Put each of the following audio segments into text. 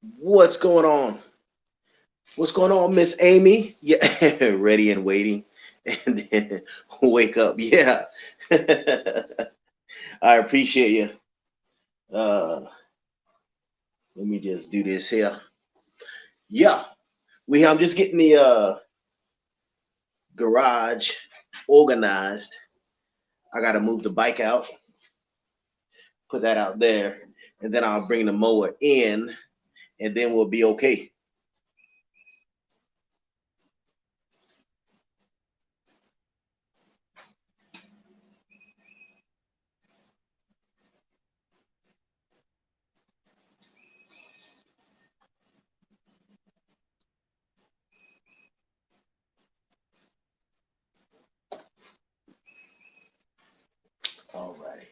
What's going on? What's going on, Miss Amy? Yeah, ready and waiting, and then wake up. Yeah, I appreciate you. Let me just do this here. Yeah, I'm just getting the garage organized. I got to move the bike out, put that out there, and then I'll bring the mower in, and then we'll be okay. All right.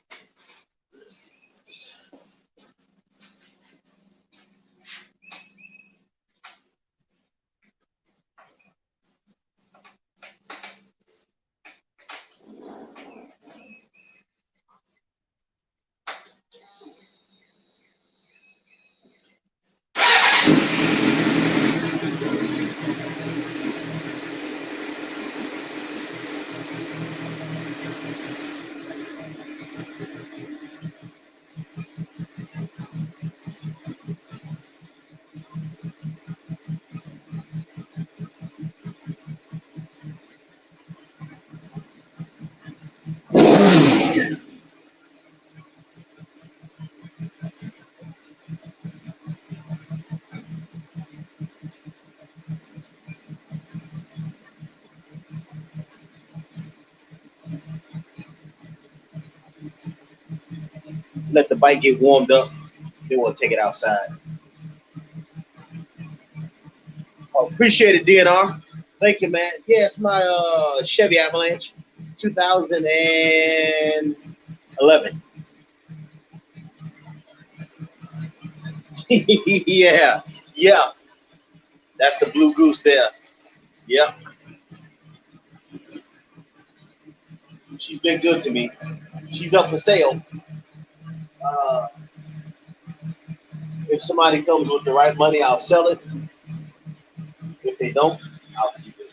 Let the bike get warmed up. Then we'll take it outside. Oh, appreciate it, DNR. Thank you, man. Yeah, it's my Chevy Avalanche, 2011. Yeah, yeah. That's the Blue Goose there. Yep. She's been good to me. She's up for sale. Uh, if somebody comes with the right money, I'll sell it. If they don't, I'll keep it.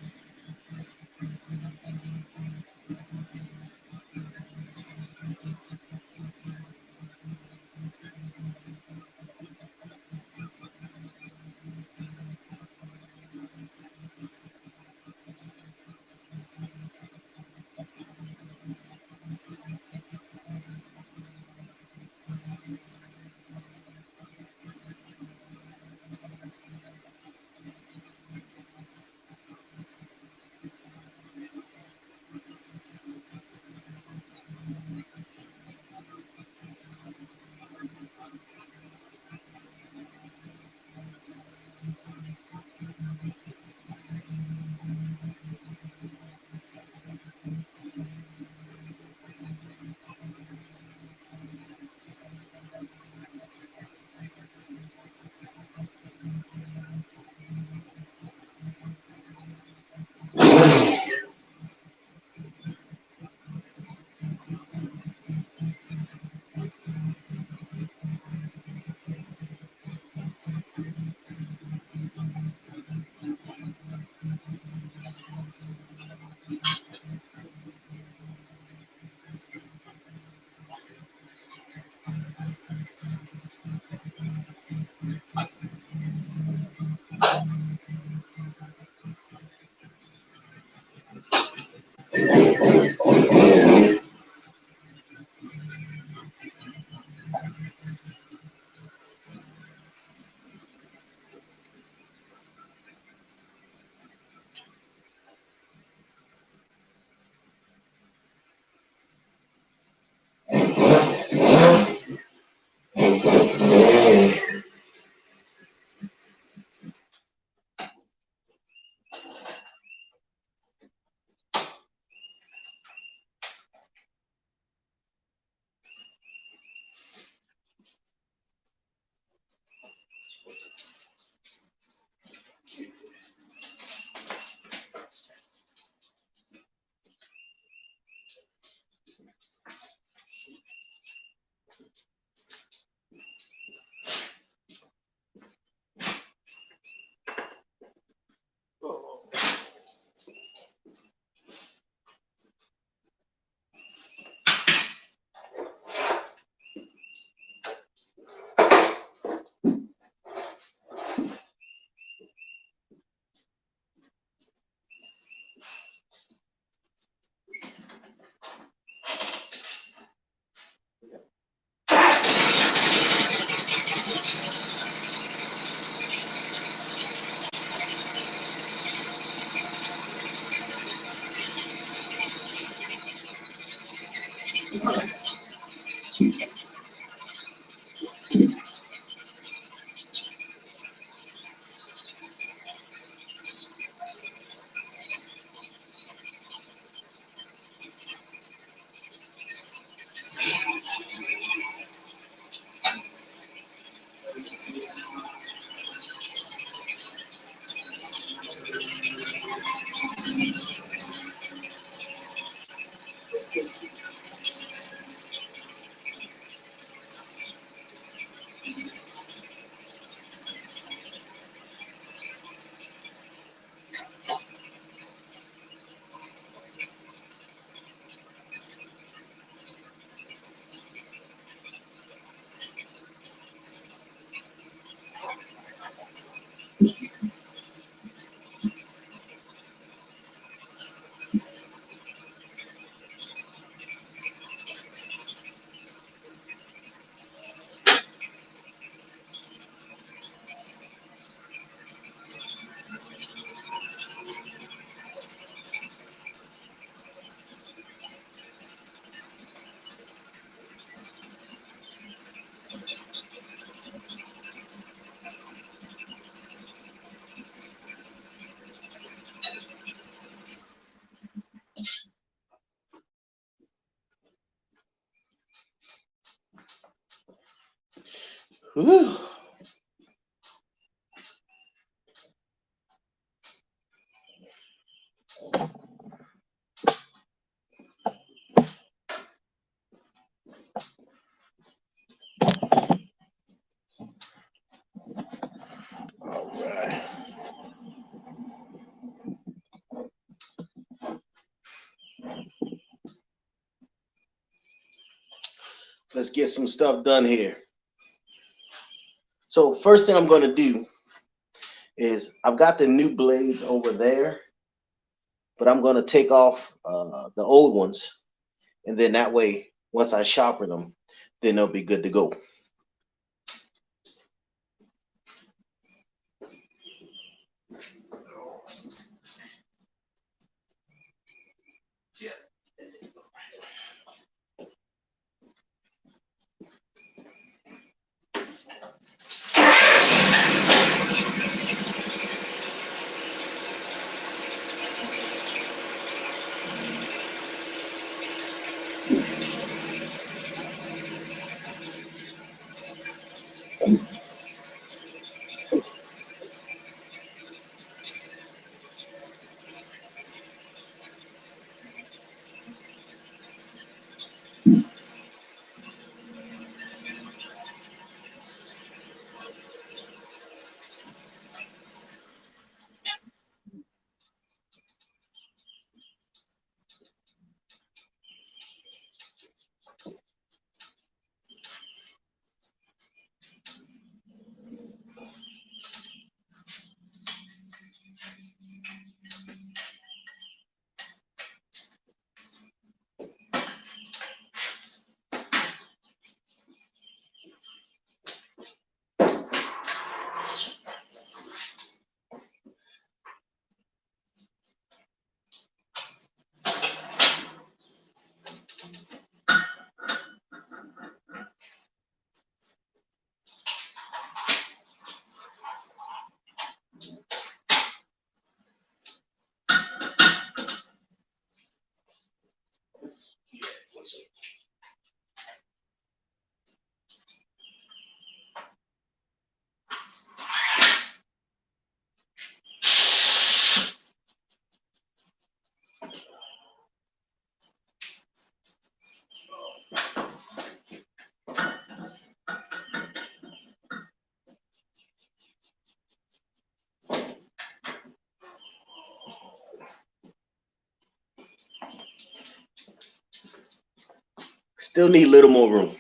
Whew. All right. Let's get some stuff done here. So first thing I'm going to do is I've got the new blades over there, but I'm going to take off the old ones, and then that way, once I sharpen them, then they'll be good to go. Still need a little more room.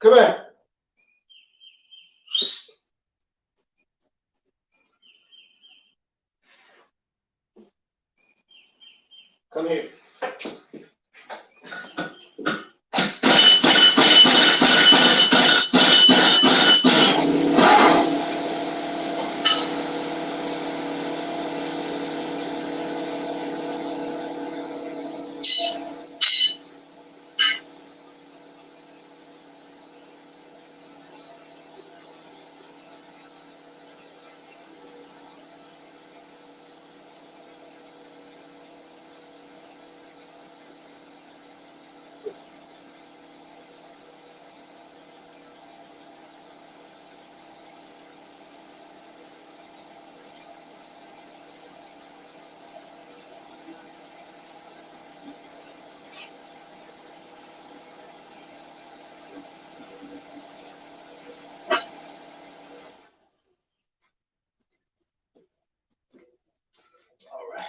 Come here. Come here. All right.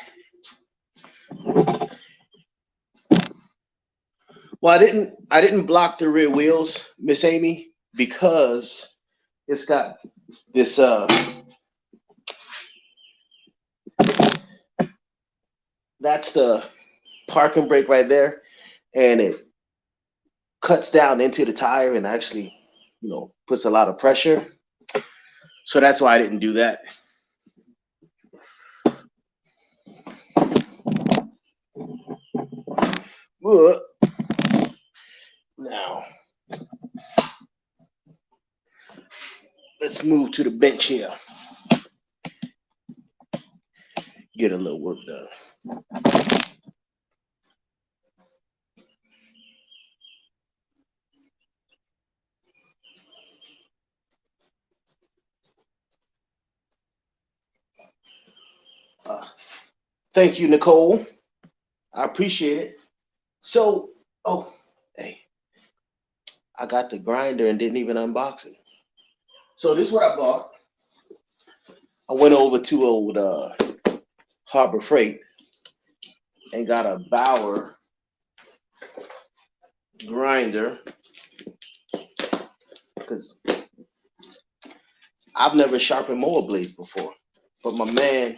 Well, I didn't block the rear wheels, Miss Amy, because it's got this that's the parking brake right there, and it cuts down into the tire and actually, puts a lot of pressure. So that's why I didn't do that. Now, let's move to the bench here. Get a little work done. Thank you, Nicole. I appreciate it. So, hey, I got the grinder and didn't even unbox it. So this is what I bought. I went over to old Harbor Freight and got a Bauer grinder because I've never sharpened mower blades before. But my man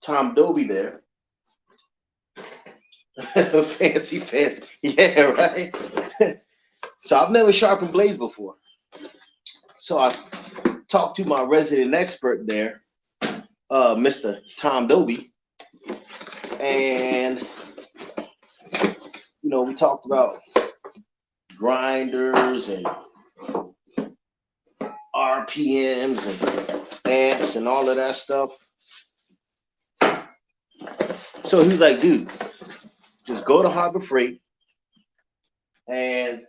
Tom Doby there, fancy, yeah, right. So I've never sharpened blades before. So I talked to my resident expert there, Mr. Tom Doby, and we talked about grinders and RPMs and amps and all of that stuff. So he was like, dude, just go to Harbor Freight and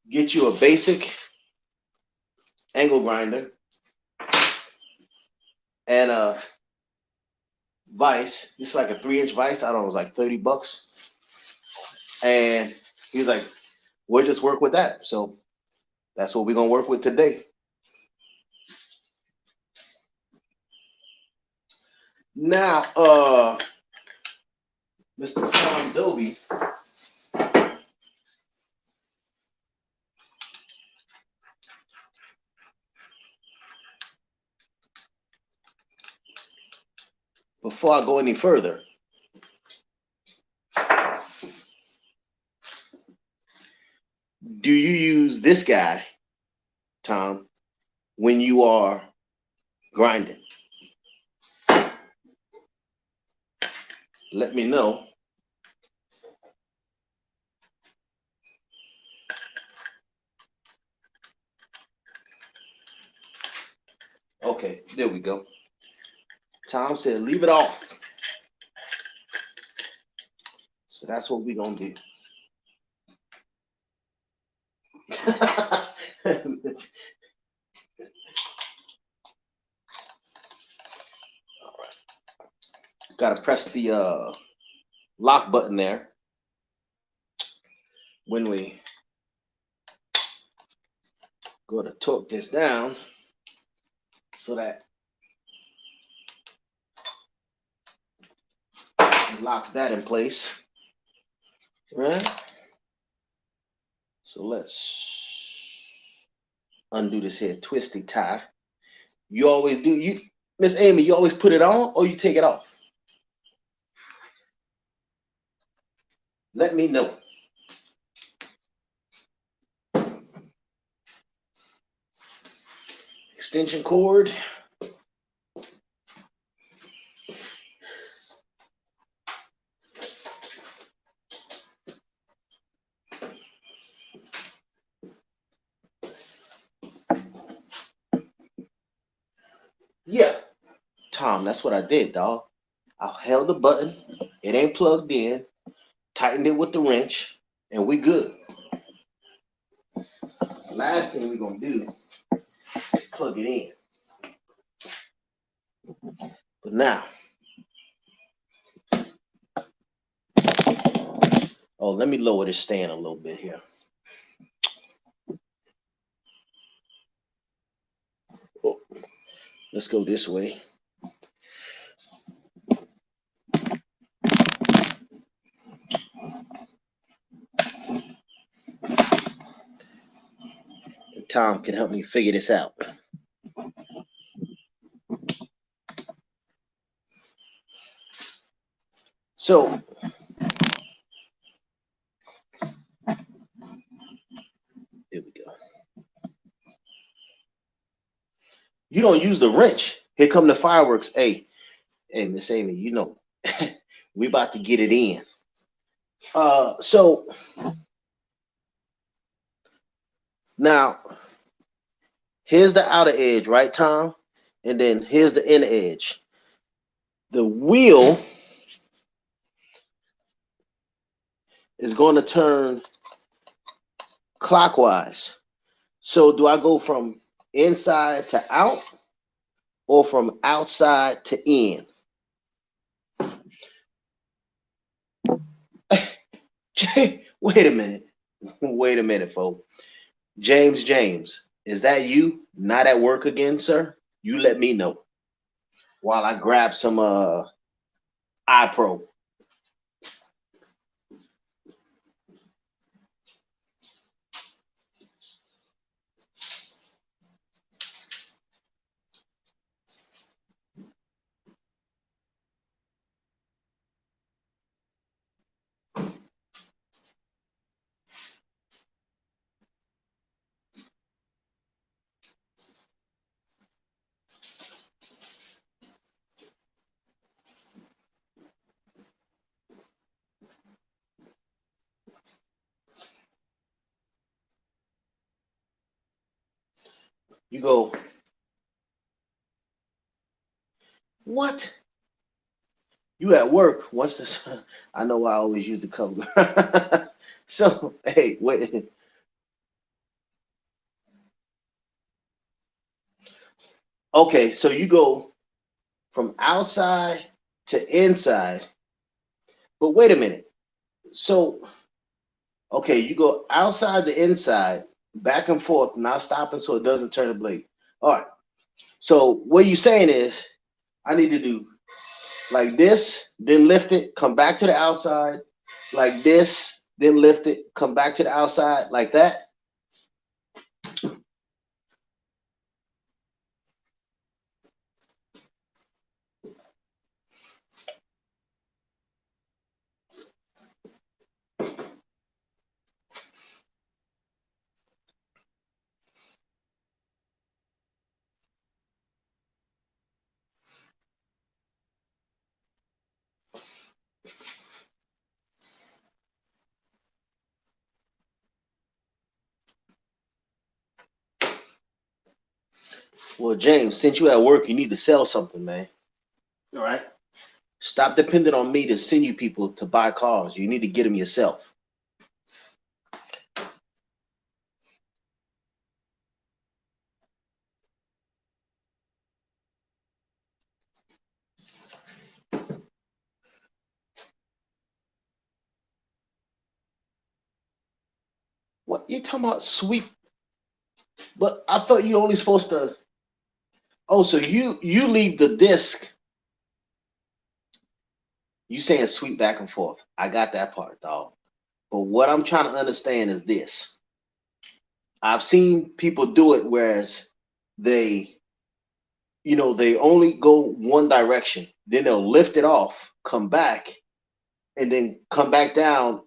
get you a basic angle grinder and a vise. It's like a 3-inch vise. I don't know, it was like $30. And he was like, we'll just work with that. So that's what we're gonna work with today. Now, Mr. Tom Doby, before I go any further, do you use this guy, Tom, when you are grinding? Let me know. Okay, there we go. Tom said, leave it off. So that's what we're gonna do. Got to press the lock button there when we go to torque this down so that it locks that in place. Right? So let's undo this here twisty tie. You always do, you Miss Amy, you always put it on or you take it off? Let me know. Extension cord. Yeah, Tom, that's what I did, dog. I held the button. It ain't plugged in. Tightened it with the wrench, and we good. Last thing we're gonna do is plug it in. But now, oh, let me lower this stand a little bit here. Oh, let's go this way. And Tom can help me figure this out. So, there we go. You don't use the wrench. Here come the fireworks. Hey, Miss Amy, you know, we about to get it in. So now here's the outer edge, right, Tom? And then here's the inner edge. The wheel is going to turn clockwise. So do I go from inside to out or from outside to in? Wait a minute. Wait a minute, folks. James, is that you not at work again, sir? You let me know while I grab some iPro. You go, what? You at work? What's this? I know I always use the cover. So, hey, wait. Okay, so you go from outside to inside, but wait a minute. So, okay, you go outside to inside, back and forth, not stopping so it doesn't turn the blade. All right. So what you're saying is I need to do like this, then lift it, come back to the outside, like this, then lift it, come back to the outside, like that. Well, James, since you at work, you need to sell something, man. All right. Stop depending on me to send you people to buy cars. You need to get them yourself. What you talking about sweep? But I thought you only supposed to. Oh, so you leave the disc. You saying sweep back and forth. I got that part, dog. But what I'm trying to understand is this. I've seen people do it, whereas they, they only go one direction. Then they'll lift it off, come back, and then come back down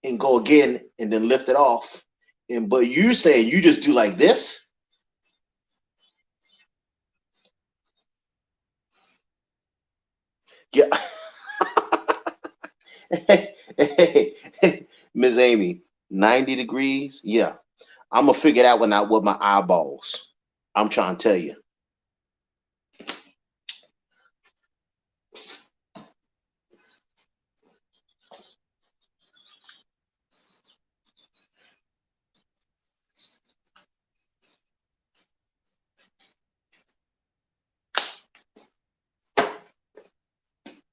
and go again, and then lift it off. And but you say you just do like this? Yeah. Miss Amy, 90 degrees. Yeah. I'm gonna figure that one out with my eyeballs. I'm trying to tell you.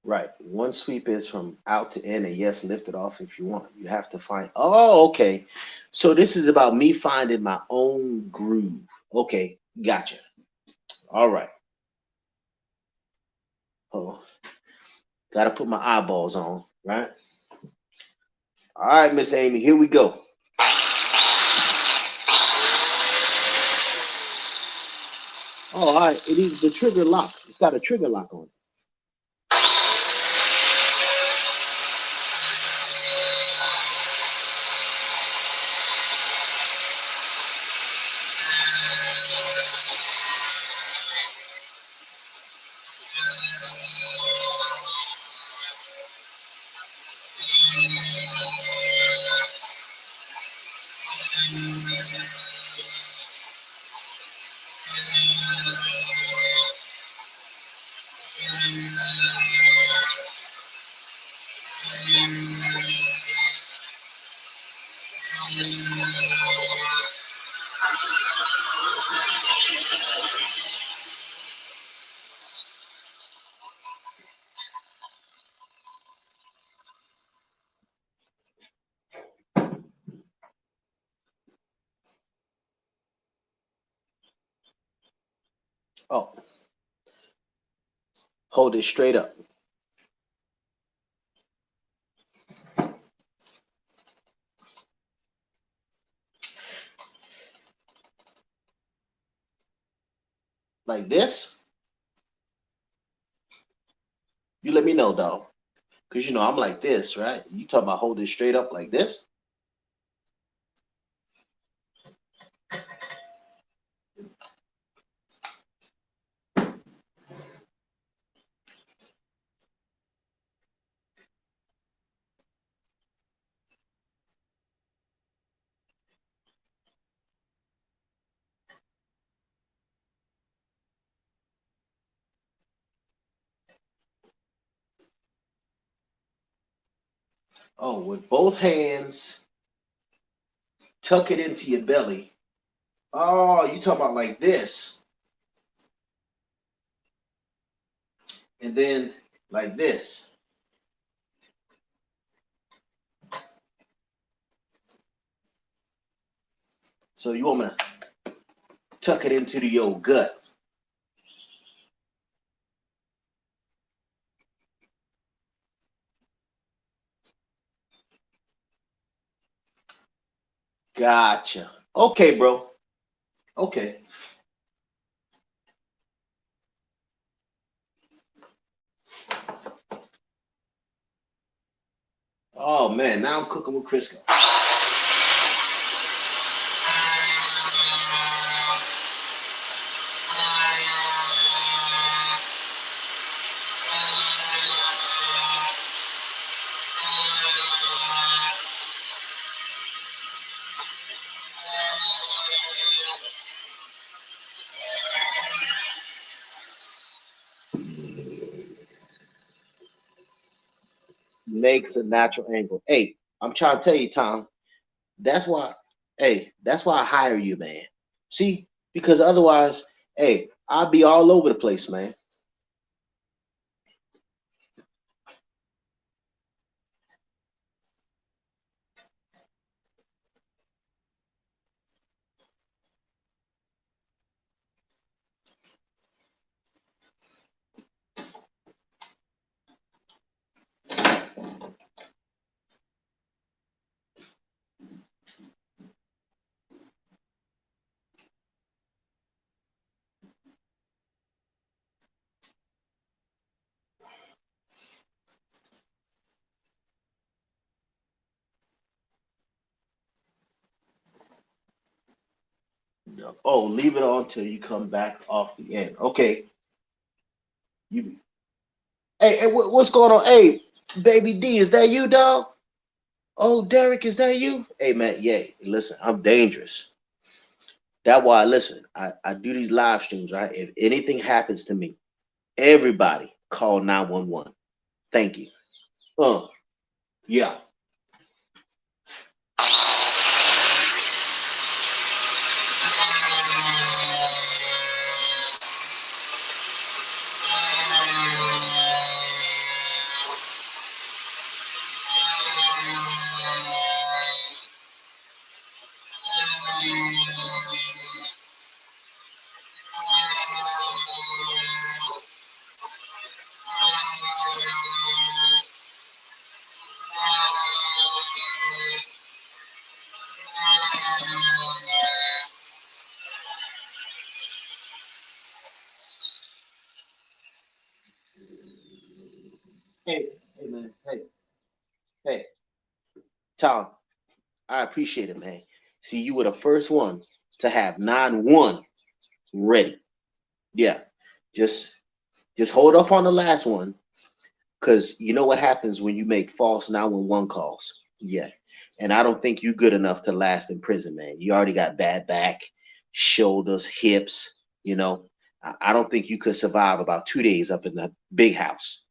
Right. One sweep is from out to in, and yes, lift it off if you want. You have to find. Oh, okay. So this is about me finding my own groove. Okay, gotcha. All right. Oh, gotta put my eyeballs on. Right. All right, Miss Amy. Here we go. Oh, all right. It is the trigger locks. It's got a trigger lock on it. Oh, hold it straight up like this. You let me know, dog. Cause I'm like this, right? You talking about hold it straight up like this? Oh, with both hands, tuck it into your belly. Oh, you talking about like this, and then like this. So you want me to tuck it into your gut. Gotcha. Okay, bro. Okay. Oh man, now I'm cooking with Crisco. Makes a natural angle. Hey, I'm trying to tell you, Tom. That's why. Hey, that's why I hire you, man. See, because otherwise, hey, I'll be all over the place, man. Oh, leave it on till you come back off the end. Okay. You. Hey, what's going on? Hey, baby D, is that you, dog? Oh, Derek, is that you? Hey, man, yeah. Listen, I'm dangerous. That's why, listen, I do these live streams, right? If anything happens to me, everybody call 911. Thank you. Yeah. Hey, hey, man. Hey, Tom. I appreciate it, man. See, you were the first one to have 9-1 ready. Yeah. Just just hold up on the last one, because you know what happens when you make false 911 calls. Yeah. And I don't think you're good enough to last in prison, man. You already got bad back, shoulders, hips, you know. I don't think you could survive about 2 days up in the big house.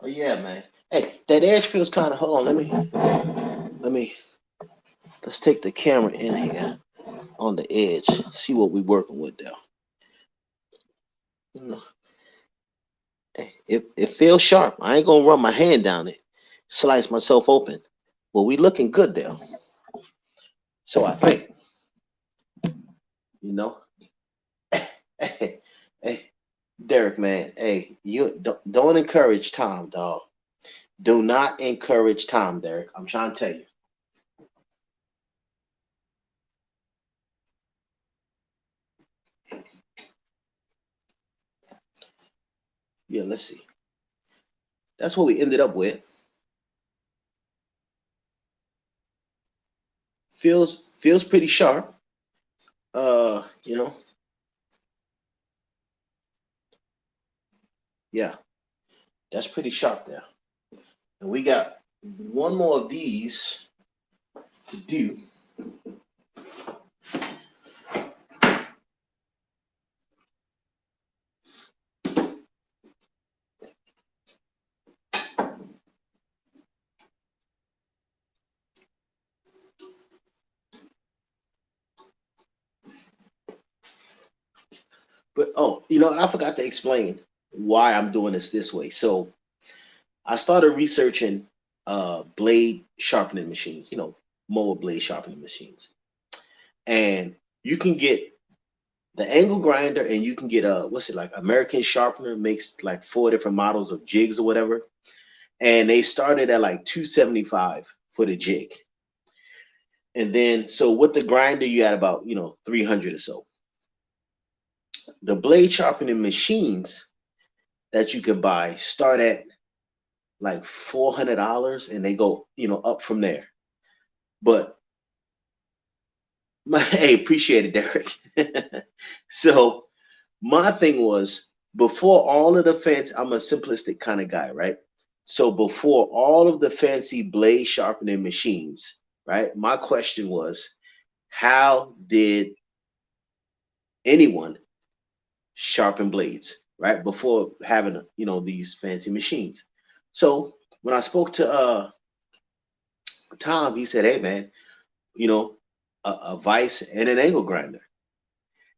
Oh yeah, man. Hey, that edge feels kind of. Hold on, let me let's take the camera in here on the edge. See what we're working with there. You know, it feels sharp. I ain't gonna run my hand down it, slice myself open. But we looking good there. So I think, you know. Hey, hey, Derek, man. Hey, you don't encourage Tom, dog. Do not encourage Tom, Derek. I'm trying to tell you. Yeah, let's see. That's what we ended up with. Feels pretty sharp. You know, yeah, that's pretty sharp there. And we got one more of these to do. But oh, I forgot to explain why I'm doing this way. So I started researching blade sharpening machines, mower blade sharpening machines. And you can get the angle grinder, and you can get a, what's it, like, American Sharpener makes like 4 different models of jigs or whatever. And they started at like 275 for the jig. And then so with the grinder you had about, 300 or so. The blade sharpening machines that you can buy start at like $400, and they go, up from there. But hey, appreciate it, Derek. So my thing was, before all of the fancy, I'm a simplistic kind of guy, right? So before all of the fancy blade sharpening machines, right? My question was, how did anyone sharpen blades, right? Before having, these fancy machines. So when I spoke to Tom, he said, "Hey man, you know, a vice and an angle grinder,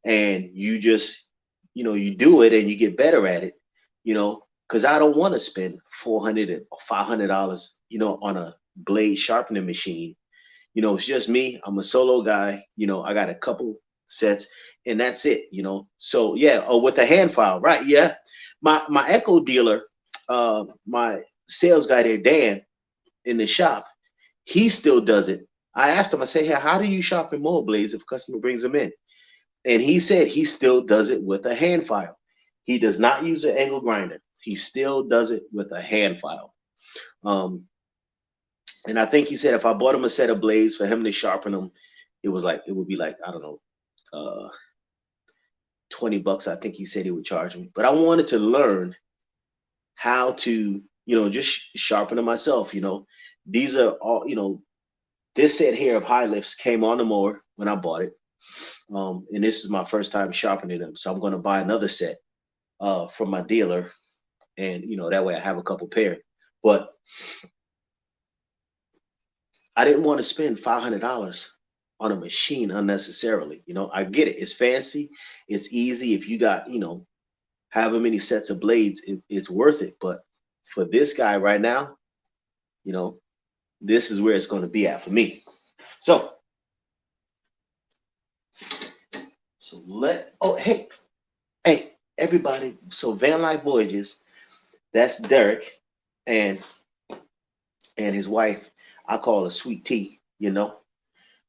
and you just, you do it and you get better at it, because I don't want to spend $400 or $500, on a blade sharpening machine. It's just me. I'm a solo guy. I got a couple sets, and that's it. So yeah. Oh, with a hand file, right? Yeah. My Echo dealer, my sales guy there, Dan, in the shop, he still does it. I asked him. I say, "Hey, how do you sharpen mower blades if a customer brings them in?" And he said he still does it with a hand file. He does not use an angle grinder. He still does it with a hand file. Um, and I think he said if I bought him a set of blades for him to sharpen them, it would be like, I don't know, 20 bucks. I think he said he would charge me. But I wanted to learn how to, just sharpen them myself. These are all, this set here of high lifts came on the mower when I bought it. And this is my first time sharpening them. So I'm going to buy another set from my dealer. And, that way I have a couple pair. But I didn't want to spend $500 on a machine unnecessarily. I get it. It's fancy. It's easy. If you got, however many sets of blades, it's worth it. But for this guy right now, this is where it's going to be at for me. So hey, everybody. So Van Life Voyages, that's Derek and his wife. I call her Sweet Tea,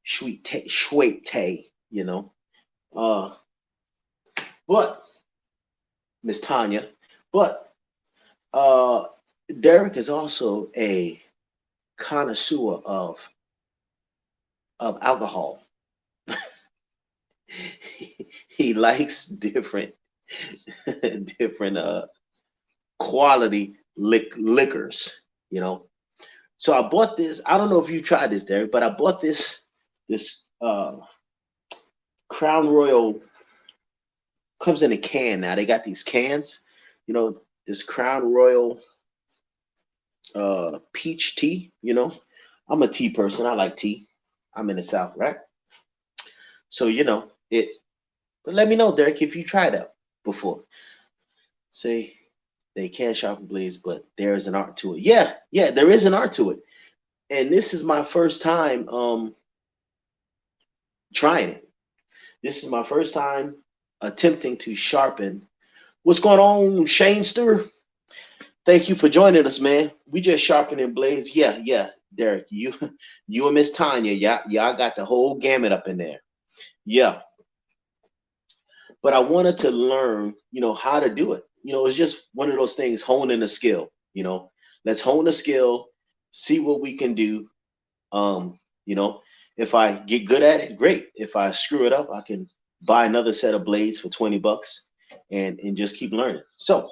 Sweet Tea, but Miss Tanya, but Derek is also a connoisseur of alcohol. He likes different different quality liquors, So I bought this. I don't know if you tried this, Derek, but I bought this Crown Royal. Comes in a can now. They got these cans, this Crown Royal peach tea. I'm a tea person. I like tea. I'm in the South, right? So it. But let me know, Derek, if you tried that before. Say they can sharpen blades, but there is an art to it. Yeah, there is an art to it. And this is my first time trying it. This is my first time attempting to sharpen. What's going on, Shanester? Thank you for joining us, man. We just sharpening blades. Yeah, Derek, you and Miss Tanya, y'all got the whole gamut up in there. Yeah. But I wanted to learn, how to do it. It's just one of those things, honing a skill. Let's hone the skill, see what we can do. If I get good at it, great. If I screw it up, I can buy another set of blades for 20 bucks and just keep learning. So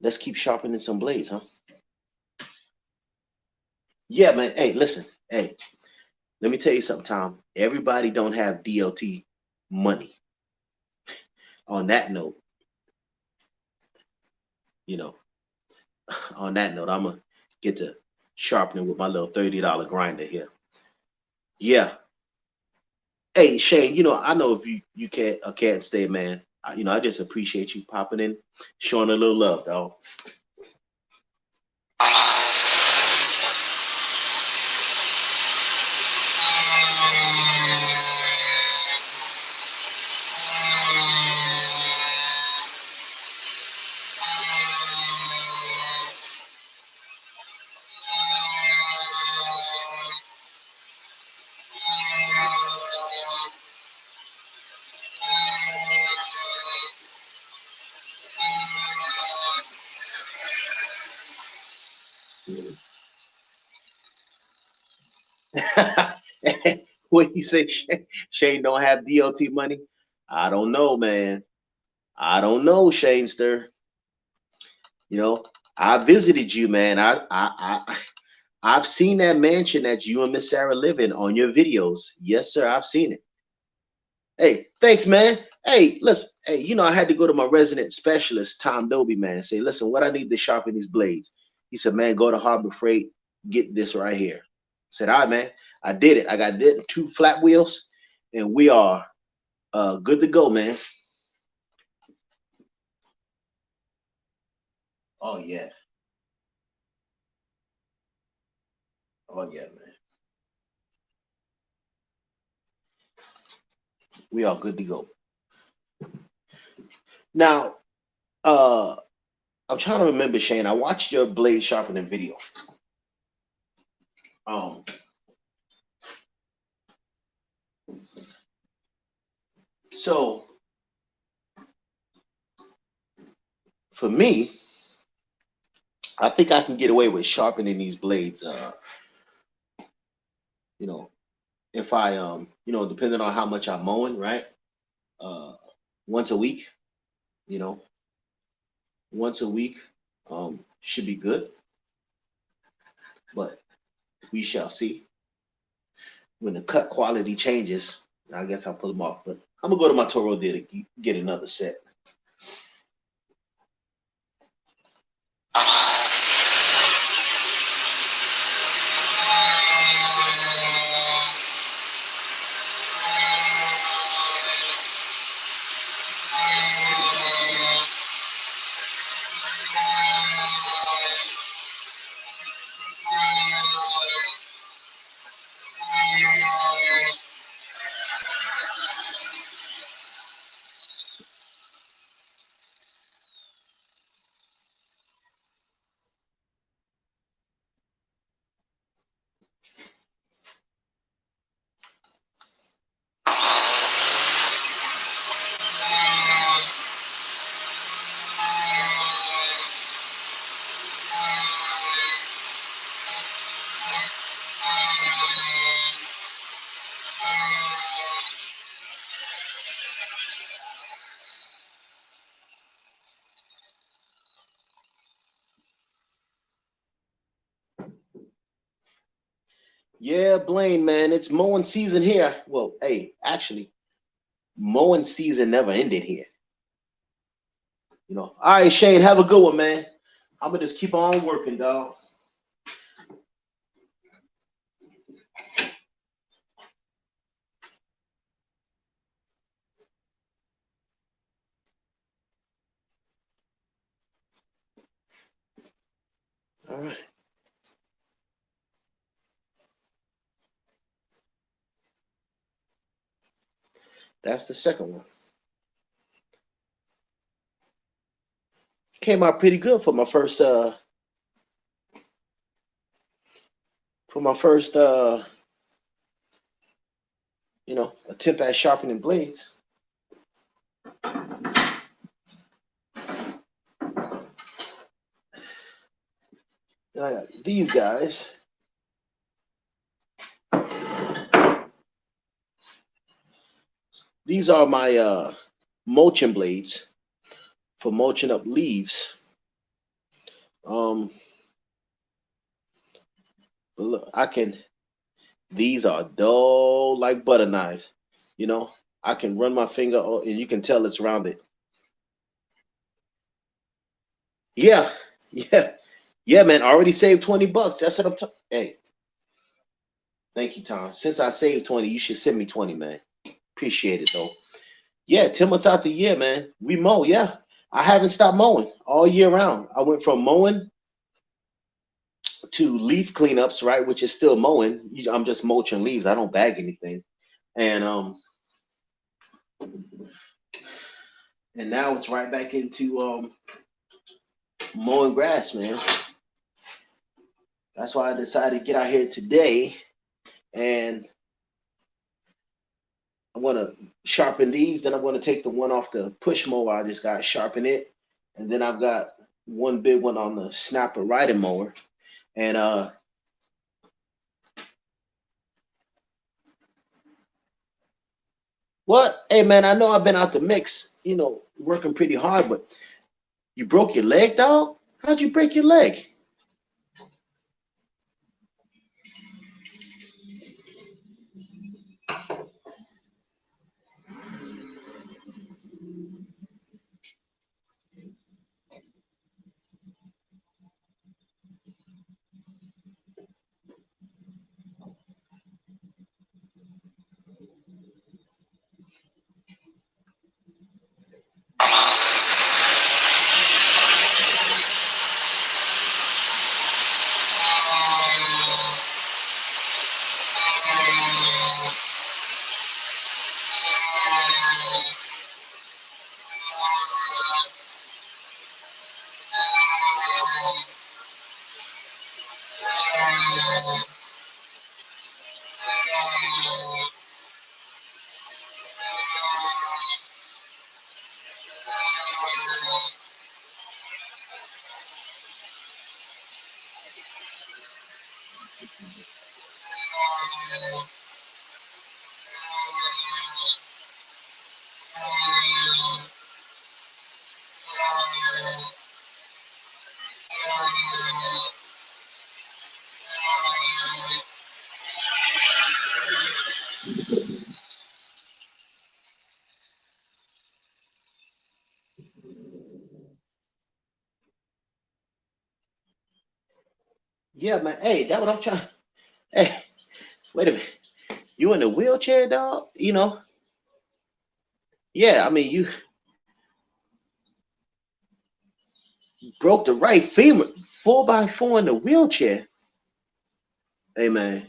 let's keep sharpening some blades, huh? Yeah, man. Hey, listen. Hey, let me tell you something, Tom. Everybody don't have DLT money. On that note, I'm gonna get to sharpening with my little $30 grinder here. Yeah. Hey, Shane, I know if you can't stay, man. I just appreciate you popping in, showing a little love, dog. What you say, Shane don't have DLT money? I don't know, man. I don't know, Shanester. I visited you, man. I've seen that mansion that you and Miss Sarah live in on your videos. Yes, sir. I've seen it. Hey, thanks, man. Hey, listen. Hey, I had to go to my resident specialist, Tom Doby, man. Say, listen, what I need to sharpen these blades. He said, man, go to Harbor Freight, get this right here. I said, all right, man. I did it. I got 2 flat wheels, and we are good to go, man. Oh yeah. Oh yeah, man. We are good to go. Now, I'm trying to remember, Shane. I watched your blade sharpening video. Um, So for me, I think I can get away with sharpening these blades. You know, if I depending on how much I'm mowing, right? Uh, once a week, you know, once a week, should be good. But we shall see. When the cut quality changes, I guess I'll put them off. But I'm gonna go to my Toro there to get another set. Yeah, Blaine, man, it's mowing season here. Well, hey, actually, mowing season never ended here. All right, Shane, have a good one, man. I'm gonna just keep on working, dog. All right, that's the second one. Came out pretty good for my first attempt at sharpening blades. Then I got these guys. These are my mulching blades for mulching up leaves. Look, these are dull like butter knives. I can run my finger and you can tell it's rounded. Yeah, yeah, yeah, man. I already saved $20. That's what I'm talking. Hey, thank you, Tom. Since I saved 20, you should send me 20, man. Appreciate it though. Yeah, 10 months out the year, man. We mow. Yeah, I haven't stopped mowing all year round. I went from mowing to leaf cleanups, right, which is still mowing. I'm just mulching leaves. I don't bag anything, and now it's right back into mowing grass, man. That's why I decided to get out here today, and I'm gonna sharpen these. Then I'm gonna take the one off the push mower I just got, sharpen it, and then I've got one big one on the snapper riding mower, and what? Hey, man, I know I've been out the mix, working pretty hard, but you broke your leg, dog? How'd you break your leg? Yeah, man. Hey, that's what I'm trying. Hey, wait a minute. You in a wheelchair, dog? You know? Yeah, I mean, you broke the right femur, 4x4 in the wheelchair. Hey, man,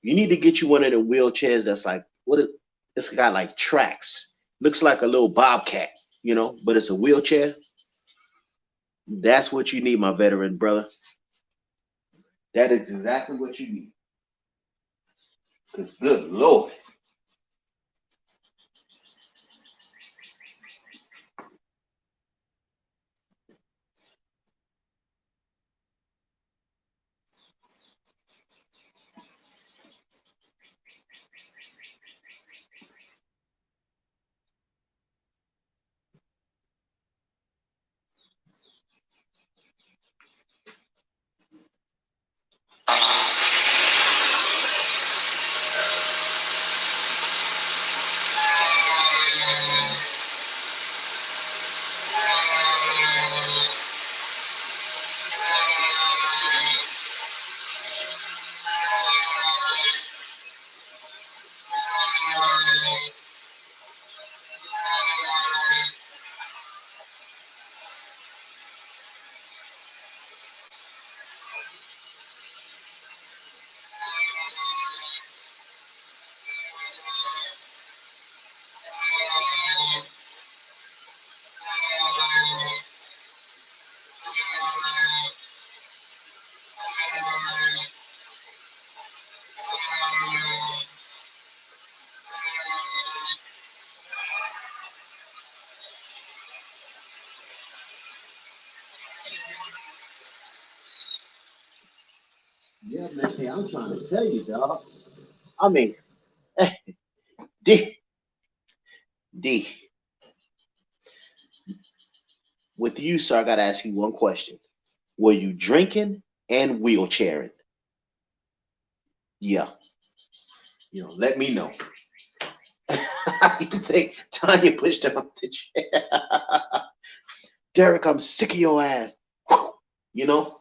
you need to get you one of the wheelchairs that's like, what is, it's got like tracks. Looks like a little bobcat, you know, but it's a wheelchair. That's what you need, my veteran brother. That is exactly what you need. Because, good Lord. Yeah, man, hey, I'm trying to tell you, dog. I mean, D, D, with you, sir, I got to ask you one question. Were you drinking and wheelchairing? Yeah, you know, let me know. You think Tanya pushed him off the chair? Derek, I'm sick of your ass. You know,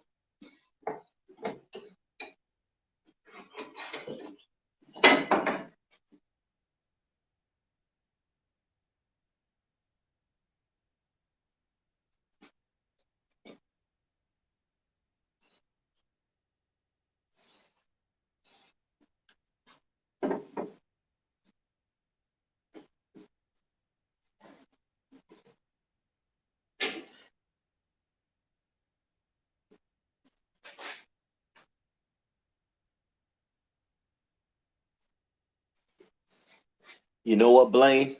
you know what, Blaine?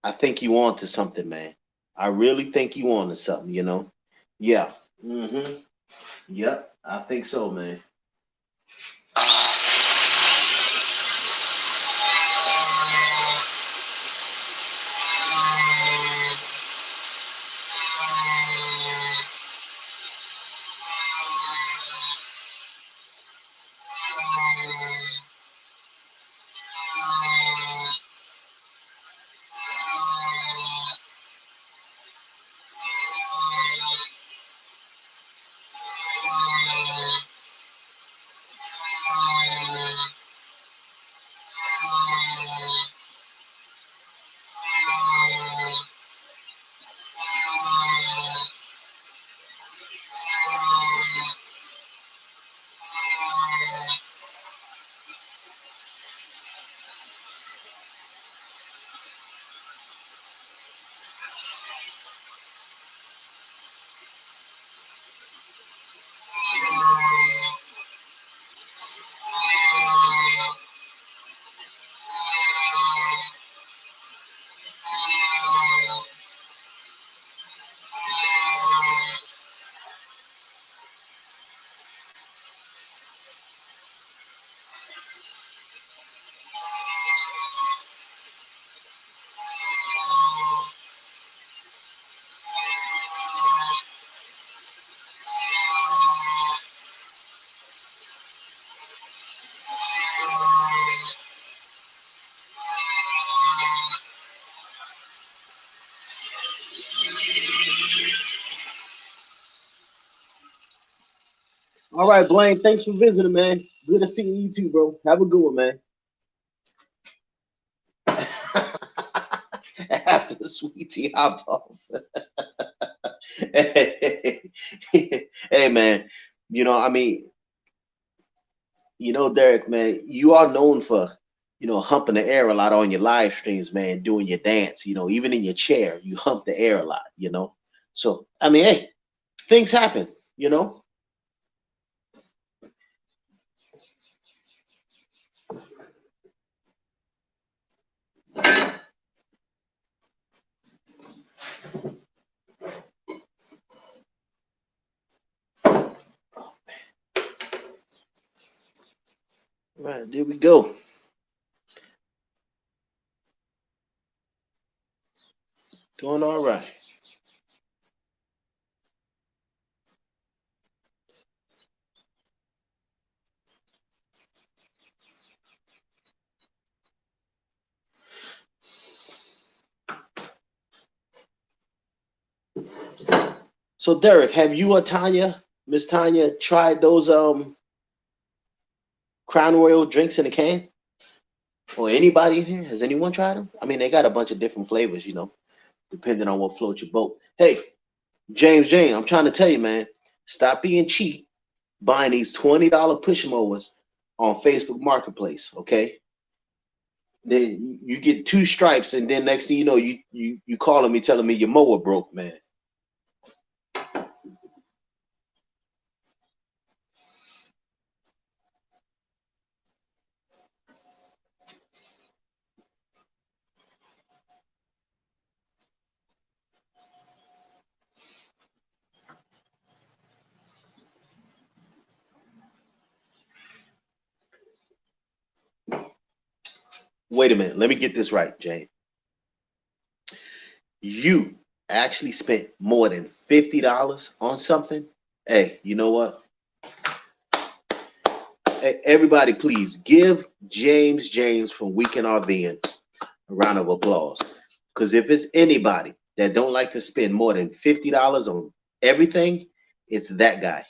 I think you on to something, man. I really think you on to something, you know? Yeah. Mm-hmm. Yep. I think so, man. All right, Blaine. Thanks for visiting, man. Good to see you too, bro. Have a good one, man. After the sweetie hopped off. Hey, man. I mean, Derek, man, you are known for, humping the air a lot on your live streams, man, doing your dance, even in your chair, you hump the air a lot. So, I mean, hey, things happen, you know. Right, there we go. Doing all right. So, Derek, have you or Tanya, Miss Tanya, tried those Crown Royal drinks in a can? Or anybody in here? Has anyone tried them? I mean, they got a bunch of different flavors, depending on what floats your boat. Hey, James, I'm trying to tell you, man, stop being cheap buying these $20 push mowers on Facebook Marketplace. Okay, then you get two stripes, and then next thing you know, you calling me telling me your mower broke, man. Wait a minute, let me get this right, James. You actually spent more than $50 on something? Hey, you know what? Hey, everybody, please give James from Weekend RVing a round of applause. Because if it's anybody that don't like to spend more than $50 on everything, it's that guy.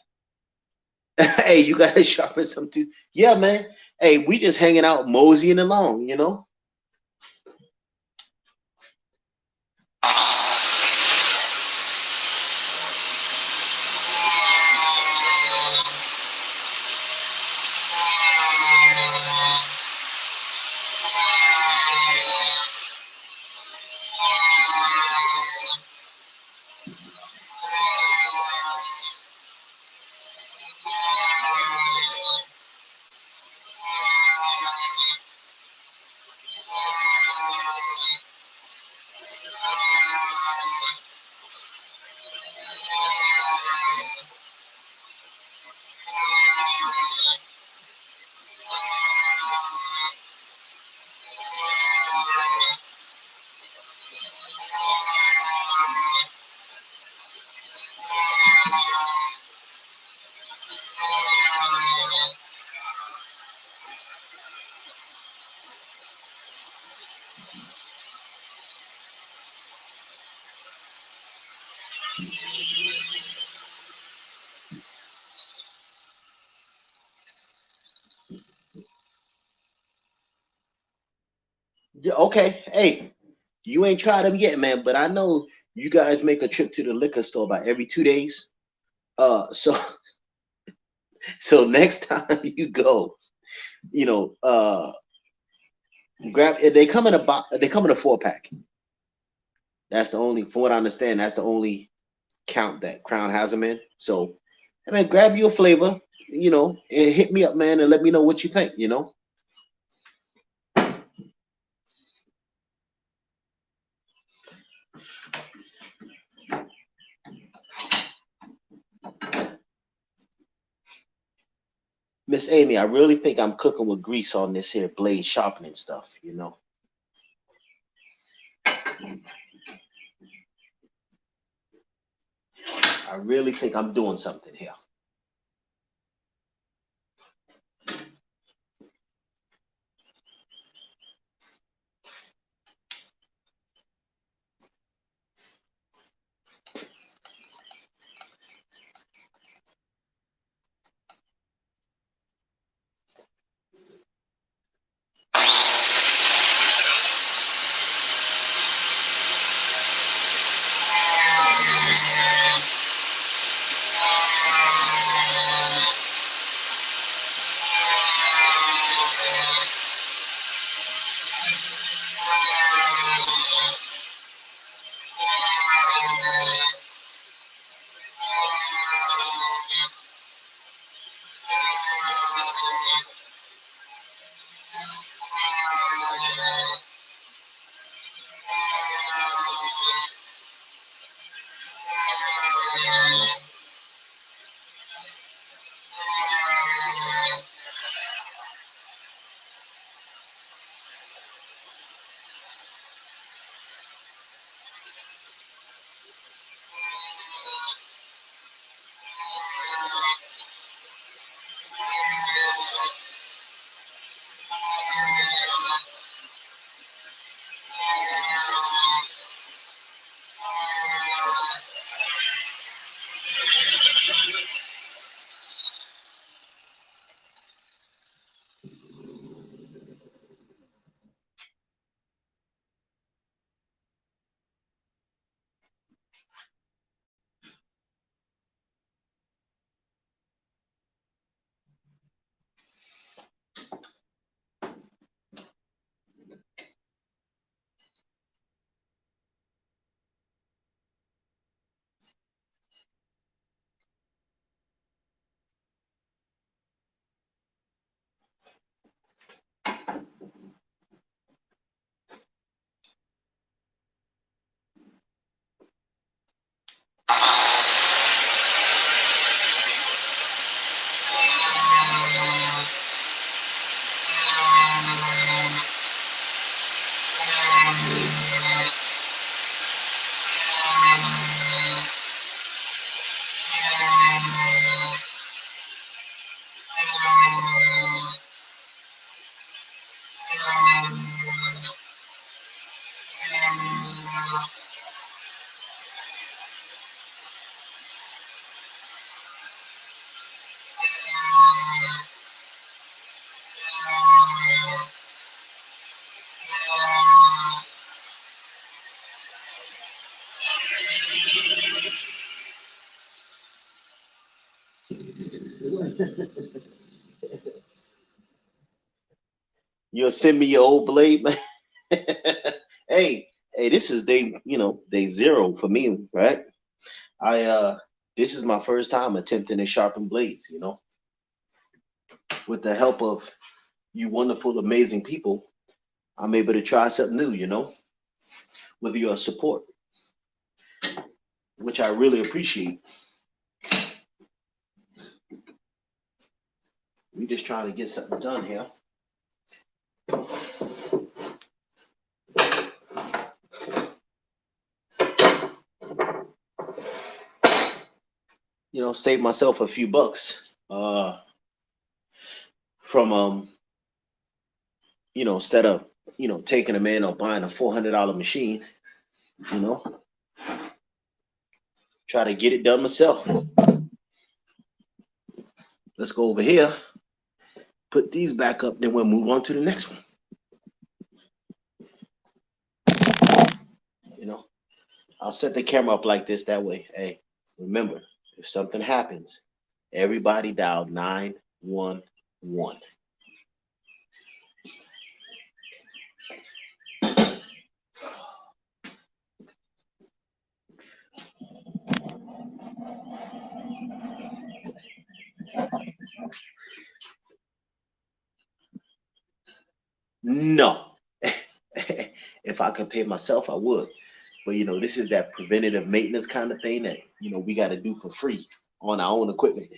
Hey, you gotta sharpen some too. Yeah, man. Hey, we just hanging out, moseying along. Yeah, okay. Hey, you ain't tried them yet, man. But I know you guys make a trip to the liquor store about every 2 days. So so next time you go, you know, grab. They come in a 4 pack. That's the only, from what I understand, that's the only count that Crown has them in. So, I mean, grab you a flavor, and hit me up, man, and let me know what you think. Miss Amy, I really think I'm cooking with grease on this here blade sharpening stuff. I really think I'm doing something here. You'll send me your old blade, man. Hey, hey, this is day, day zero for me, right? I this is my first time attempting to sharpen blades, with the help of you wonderful, amazing people, I'm able to try something new, with your support, which I really appreciate. We just trying to get something done here. Save myself a few bucks from instead of taking them in or buying a $400 machine, you know, try to get it done myself. Let's go over here, put these back up, then we'll move on to the next one. I'll set the camera up like this, that way. Hey, remember, if something happens, everybody dial 911. No. If I could pay myself, I would. But this is that preventative maintenance kind of thing that we got to do for free on our own equipment.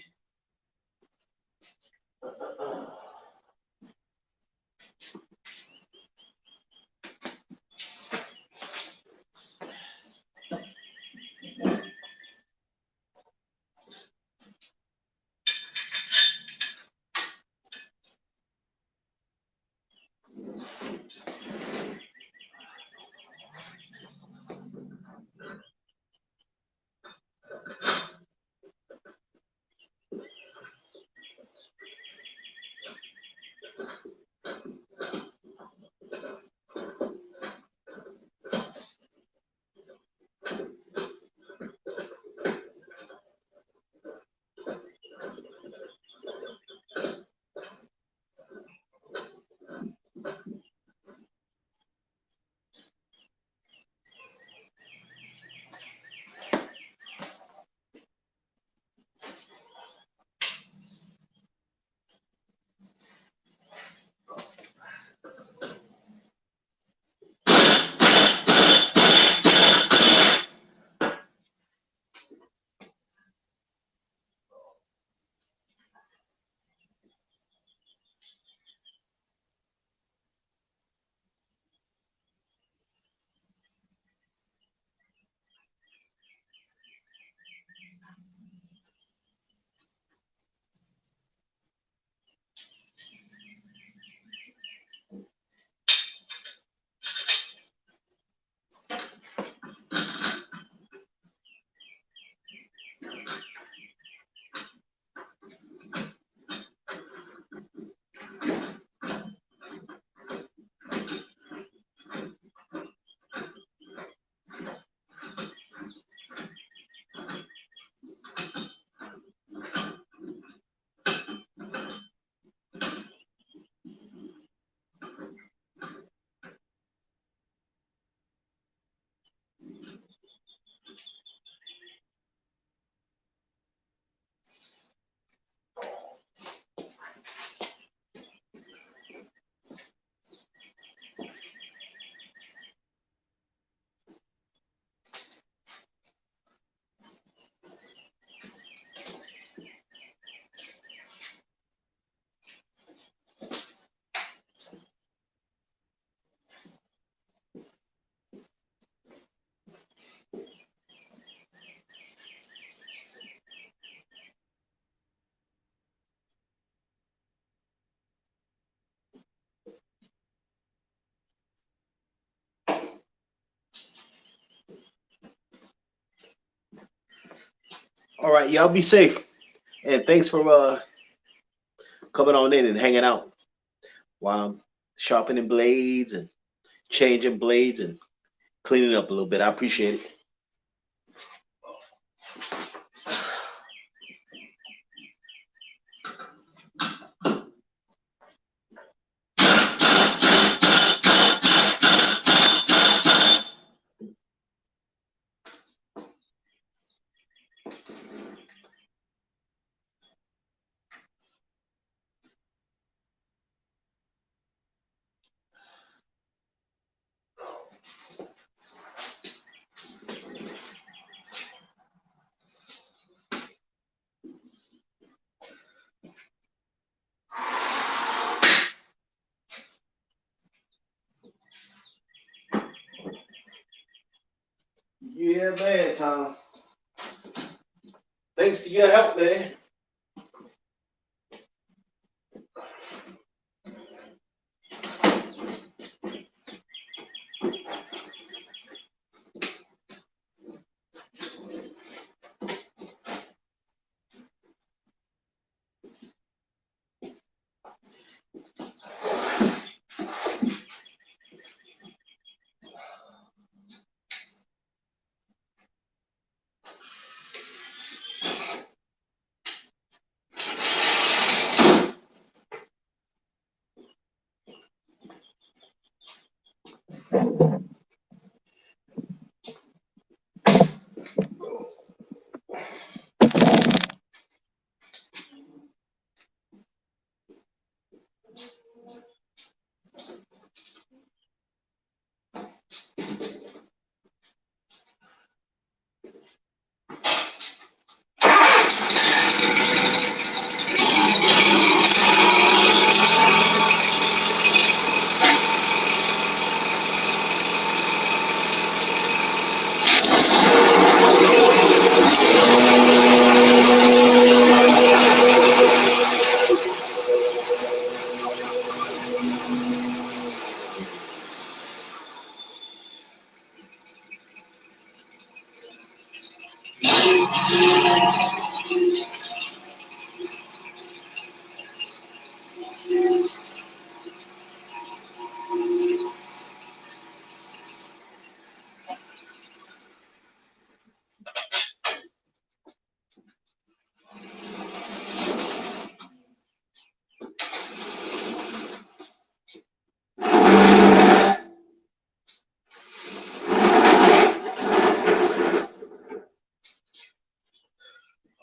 All right, y'all be safe. And thanks for coming on in and hanging out while I'm sharpening blades and changing blades and cleaning up a little bit. I appreciate it. Yeah, man, Tom. Thanks to your help, man.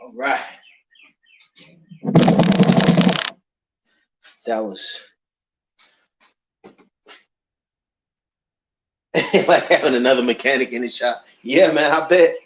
All right. That was like having another mechanic in the shop. Yeah, man, I bet.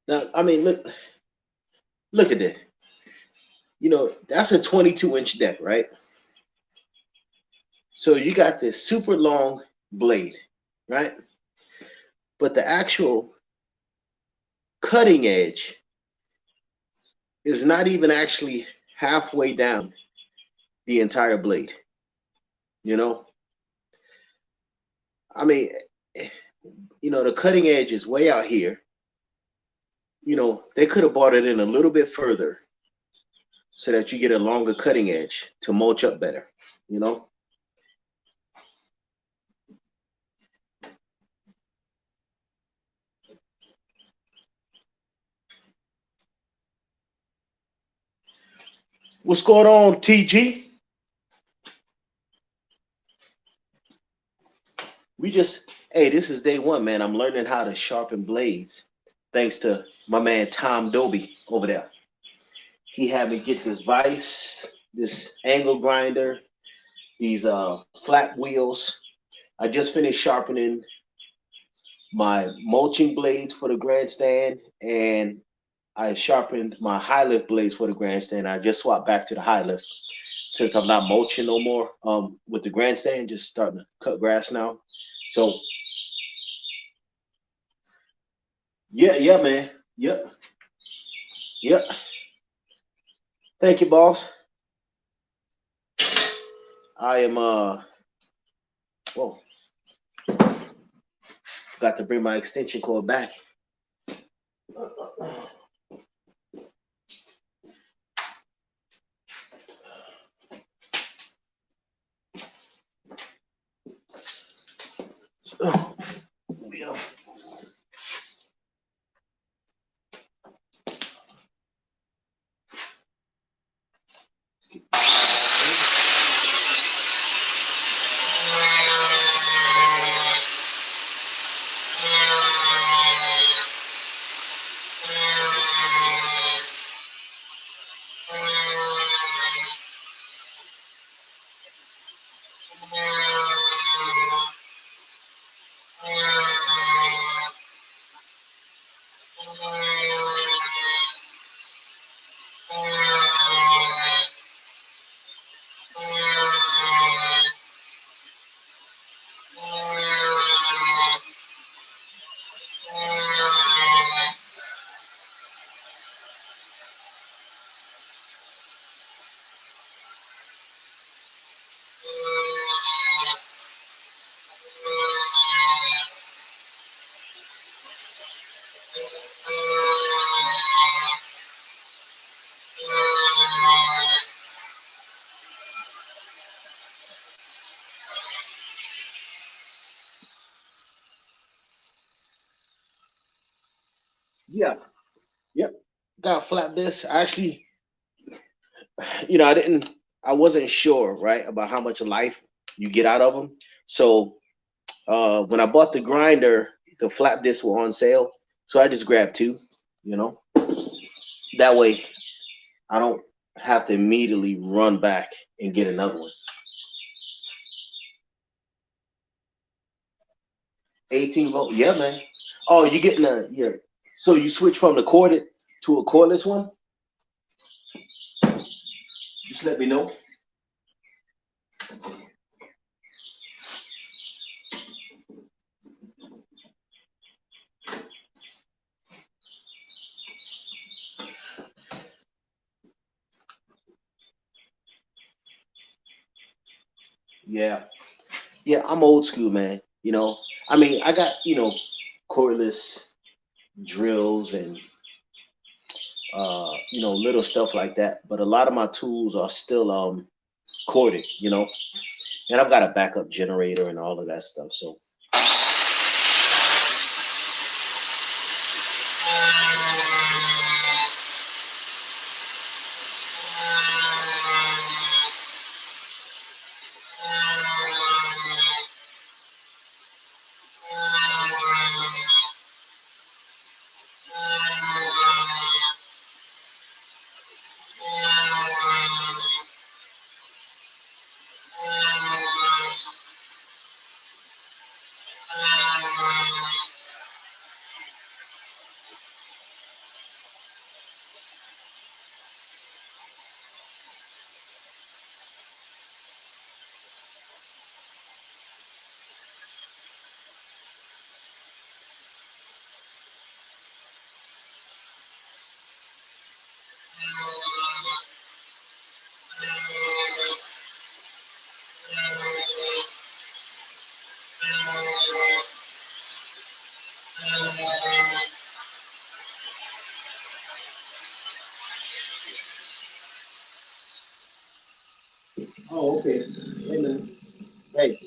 Now, I mean, look at that. You know, that's a 22-inch deck, right? So you got this super long blade, right? But the actual cutting edge is not even actually halfway down the entire blade. You know, I mean, the cutting edge is way out here. They could have brought it in a little bit further so that you get a longer cutting edge to mulch up better, you know? What's going on, TG? Hey, this is day one, man. I'm learning how to sharpen blades thanks to my man Tom Doby over there. he had me get this vise, this angle grinder, these flat wheels. I just finished sharpening my mulching blades for the grandstand, and I sharpened my high lift blades for the grandstand. I just swapped back to the high lift since I'm not mulching no more with the grandstand, just starting to cut grass now. So yeah, man. Yep. Yep. Thank you, boss. I am whoa, forgot to bring my extension cord back. Yeah. Yeah. Yep. Got a flap disc. Actually, I wasn't sure, right, about how much life you get out of them. So when I bought the grinder, the flap discs were on sale. So I just grabbed two, you know. That way I don't have to immediately run back and get another one. 18 volt, yeah, man. Oh, you getting a yeah. So you switch from the corded to a cordless one? Just let me know. Yeah. Yeah, I'm old school, man. I mean, I got, cordless drills and little stuff like that. But a lot of my tools are still corded, and I've got a backup generator and all of that stuff. So oh, okay. Hey, man. Hey,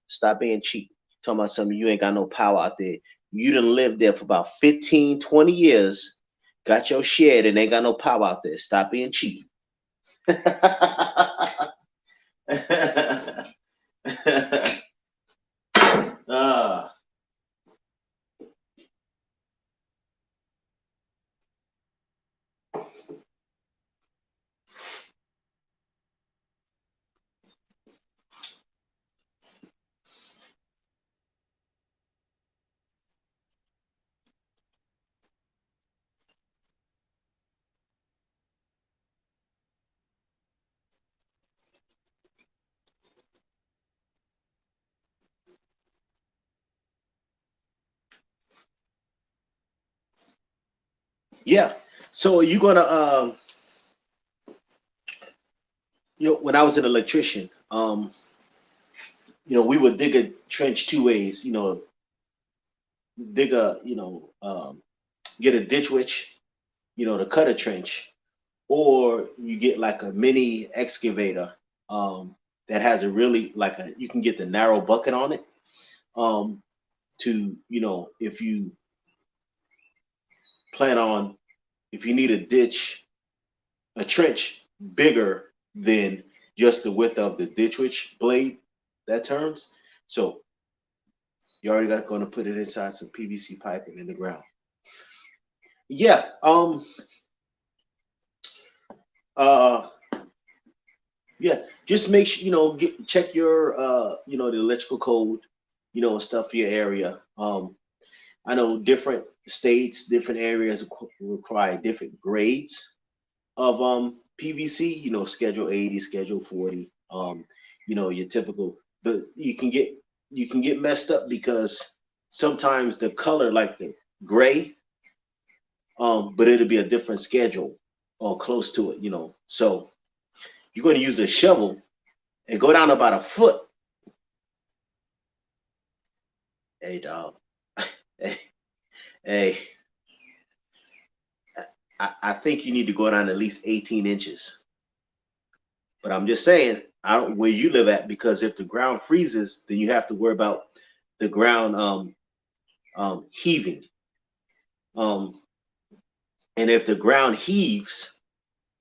stop being cheap. Talking about something you ain't got no power out there. You done lived there for about 15, 20 years, got your shed and ain't got no power out there. Stop being cheap. Ah, Yeah. So you're gonna when I was an electrician, we would dig a trench two ways. Dig a get a ditch witch, to cut a trench, or you get like a mini excavator that has a really like a you can get the narrow bucket on it to if you plan on if you need a ditch a trench bigger than just the width of the ditch witch blade that turns. So you already got going to put it inside some PVC piping in the ground. Yeah. Uh. Yeah. Just make sure check your the electrical code, stuff for your area. I know different states, different areas require different grades of PVC. Schedule 80, Schedule 40. Your typical. But you can get messed up because sometimes the color, like the gray, but it'll be a different schedule or close to it. So you're going to use a shovel and go down about a foot. Hey, dog. Hey, hey. I think you need to go down at least 18 inches. But I'm just saying, I don't where you live at, because if the ground freezes, then you have to worry about the ground heaving. Um, and if the ground heaves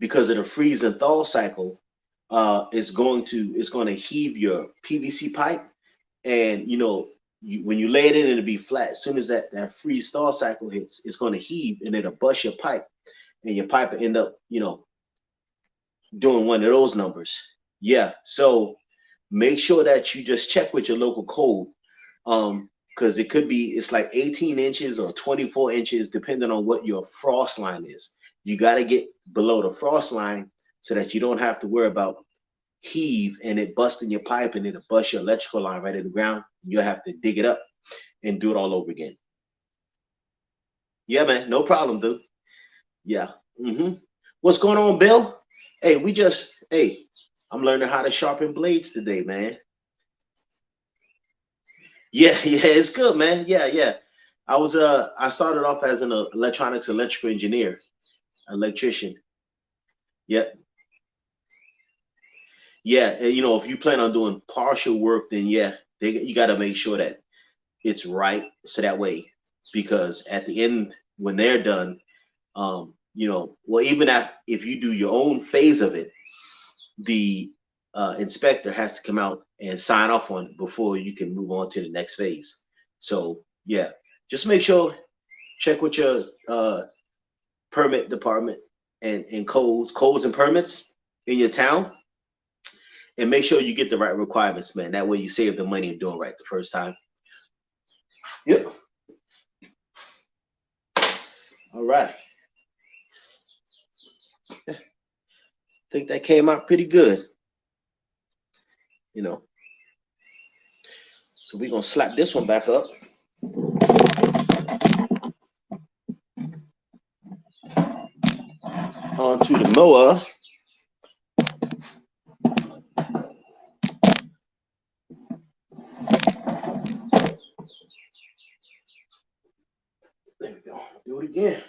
because of the freeze and thaw cycle, it's going to heave your PVC pipe, and when you lay it in, it'll be flat. As soon as that freeze thaw cycle hits, it's going to heave and it'll bust your pipe, and your pipe will end up doing one of those numbers. Yeah, so make sure that you just check with your local code, because it's like 18 inches or 24 inches depending on what your frost line is. You got to get below the frost line so that you don't have to worry about heave and it busting your pipe and it'll bust your electrical line right in the ground. You'll have to dig it up and do it all over again. Yeah, man, no problem, dude. Yeah. What's going on, Bill? Hey, I'm learning how to sharpen blades today, man. Yeah, yeah, it's good, man. Yeah, yeah. I started off as an electrical engineer, electrician. Yeah, yeah. And if you plan on doing partial work, then yeah, you got to make sure that it's right, so that way, because at the end when they're done, well, even if you do your own phase of it, the inspector has to come out and sign off on it before you can move on to the next phase. So yeah, just make sure check with your permit department and codes and permits in your town, and make sure you get the right requirements, man. That way you save the money and doing right the first time. Yep. All right. I think that came out pretty good. So we're gonna slap this one back up. Onto the mower. There we go. Do it again.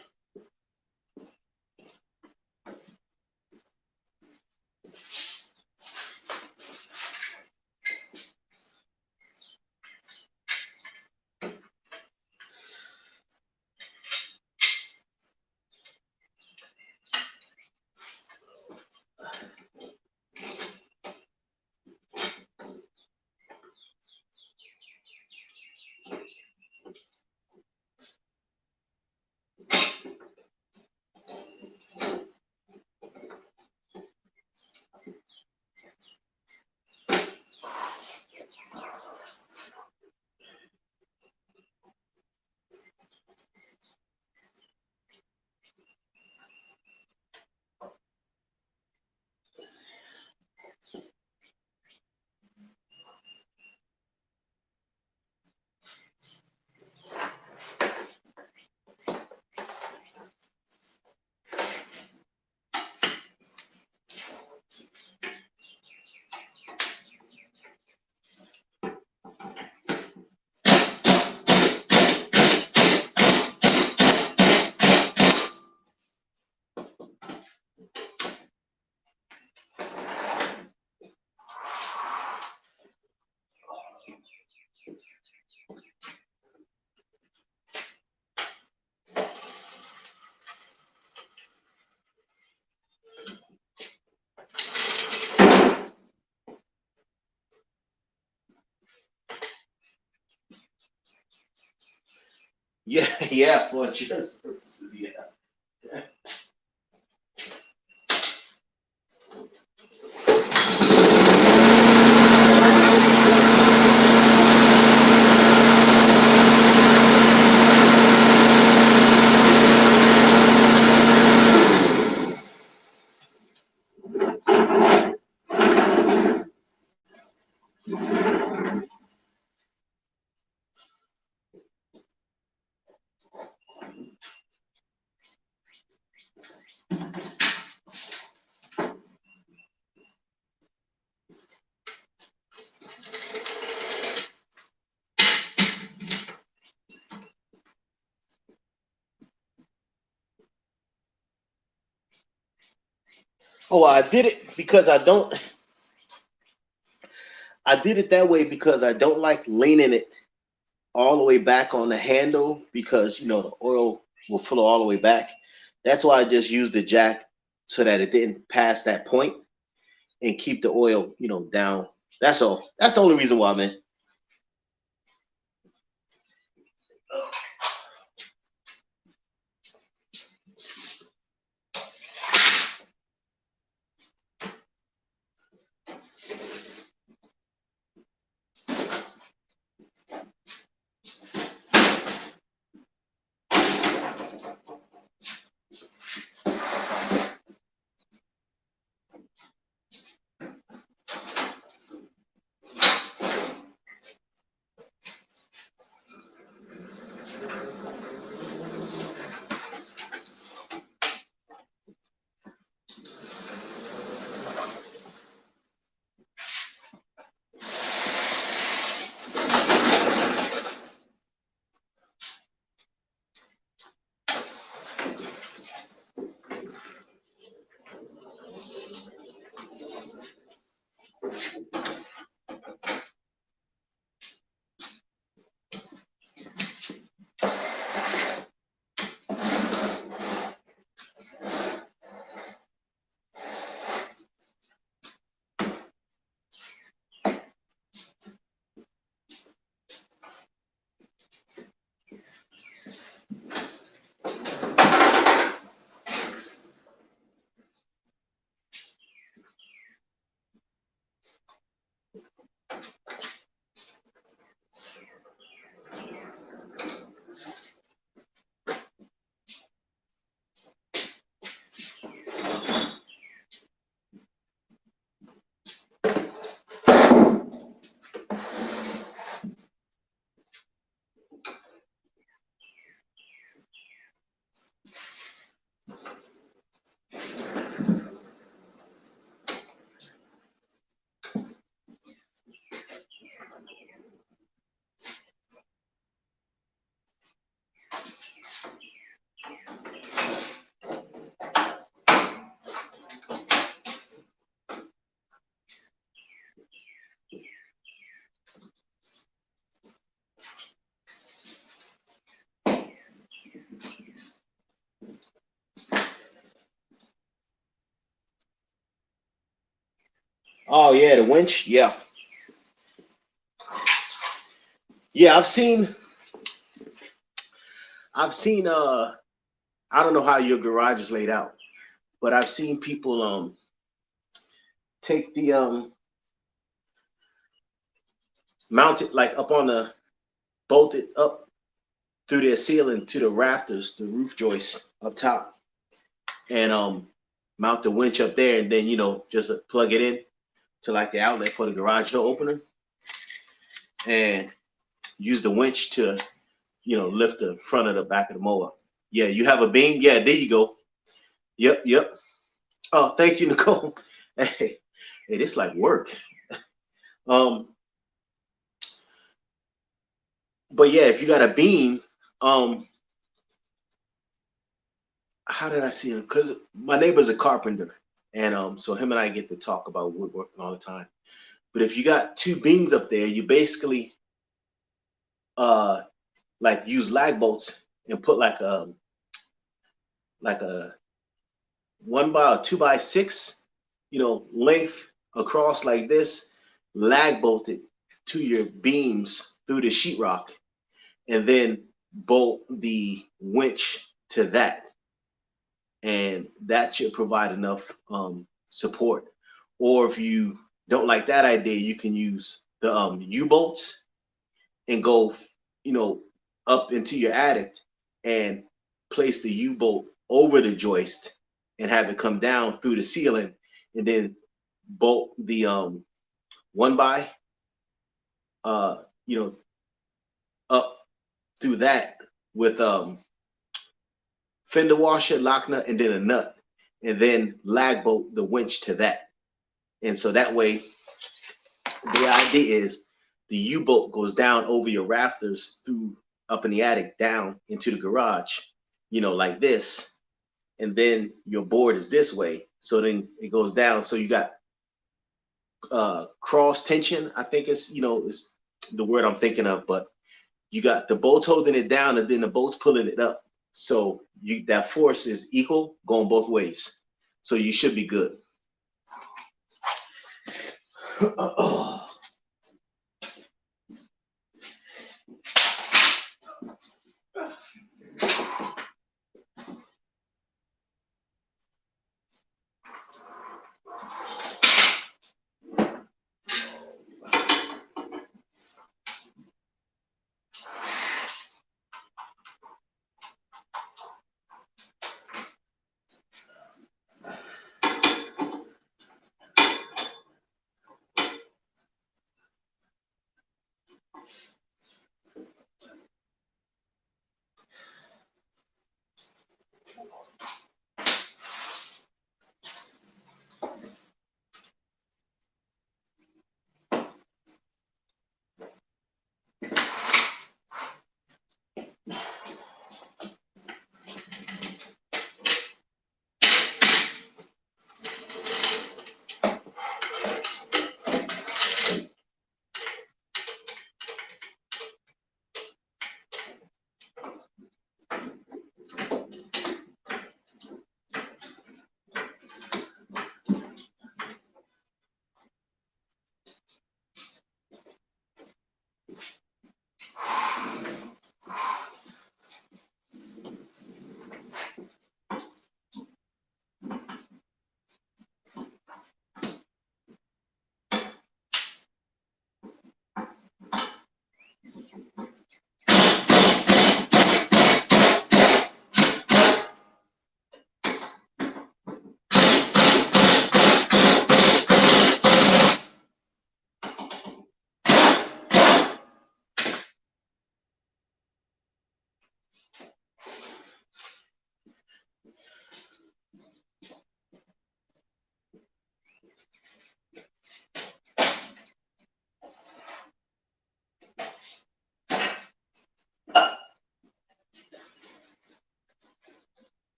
Yeah, yeah, for insurance purposes, yeah. Oh, I did it because I did it that way because I don't like leaning it all the way back on the handle because the oil will flow all the way back. That's why I just used the jack so that it didn't pass that point and keep the oil, down. That's all. That's the only reason why, man. Oh yeah, the winch. Yeah, yeah. I've seen. I don't know how your garage is laid out, but I've seen people take the mount it like up on the bolt it up through their ceiling to the rafters, the roof joists up top, and mount the winch up there, and then just plug it in to like the outlet for the garage door opener, and use the winch to lift the front of the back of the mower. Yeah, you have a beam. Yeah, there you go. Yep, yep. Oh, thank you, Nicole. Hey, hey, this like work. Um, but yeah, if you got a beam, um, how did I see him? Because my neighbor's a carpenter, and so him and I get to talk about woodworking all the time. But if you got two beams up there, you basically uh like use lag bolts and put like a 1 by or 2 by 6, length across like this, lag bolted to your beams through the sheetrock, and then bolt the winch to that, and that should provide enough support. Or if you don't like that idea, you can use the U-bolts and go, you know, up into your attic and place the U-bolt over the joist and have it come down through the ceiling, and then bolt the one by you know, up through that with fender washer, lock nut, and then a nut, and then lag bolt the winch to that. And so that way, the idea is the U-bolt goes down over your rafters through up in the attic down into the garage, you know, like this, and then your board is this way. So then it goes down. So you got cross tension, I think it's, you know, is the word I'm thinking of, but you got the bolts holding it down and then the bolts pulling it up. So you, that force is equal going both ways. So you should be good.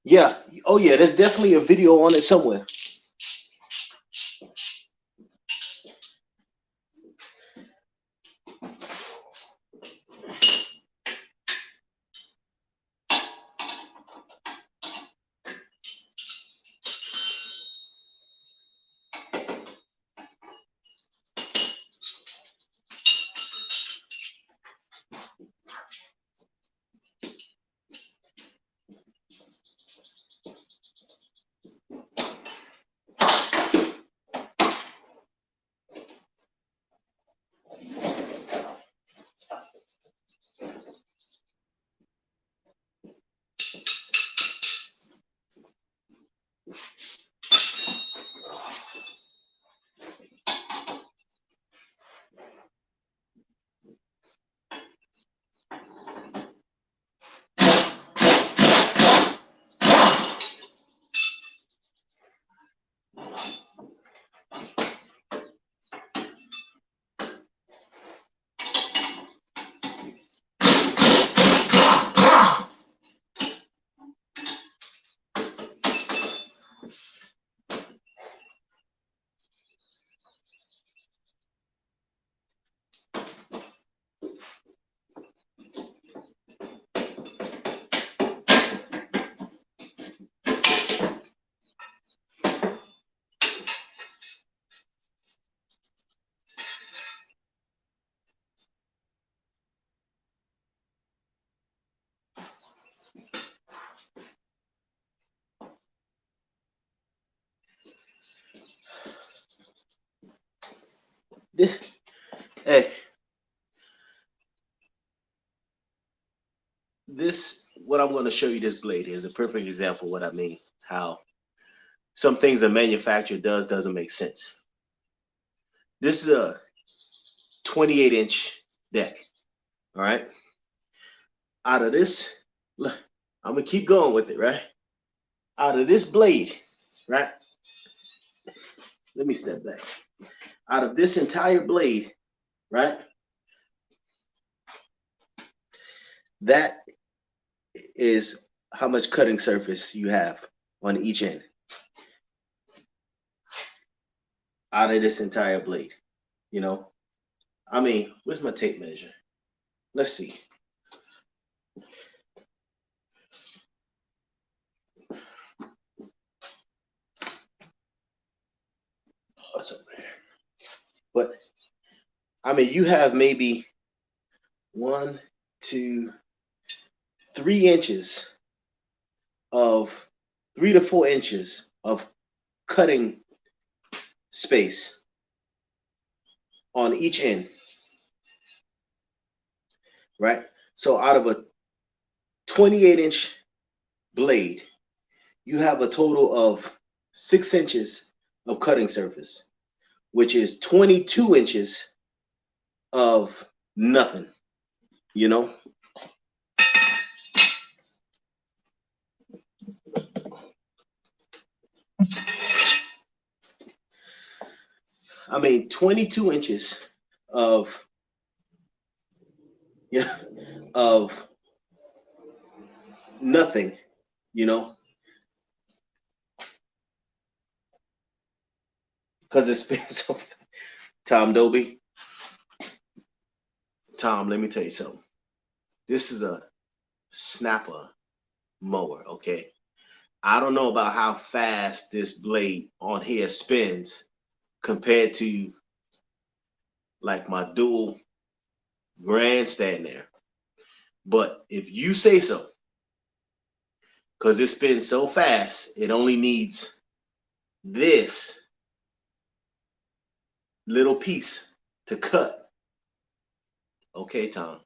Yeah. Oh yeah. There's definitely a video on it somewhere. Hey, this what I'm going to show you. This blade is a perfect example of what I mean. How some things a manufacturer doesn't make sense. This is a 28-inch deck. All right. Out of this, look, I'm gonna keep going with it. Right. Out of this blade, right. Let me step back. Out of this entire blade, right. That is how much cutting surface you have on each end. Out of this entire blade, you know. I mean, where's my tape measure? Let's see. What's up there? But I mean, you have maybe 1, 2, 3 inches of 3 to 4 inches of cutting space on each end, right? So out of a 28-inch blade, you have a total of 6 inches of cutting surface, which is 22 inches of nothing, you know? I mean, 22 inches of, yeah, of nothing, you know, because it's been so. Tom Dobie, Tom, let me tell you something. This is a snapper mower, okay? I don't know about how fast this blade on here spins compared to like my dual grandstand there. But if you say so, because it spins so fast, it only needs this little piece to cut. Okay, Tom.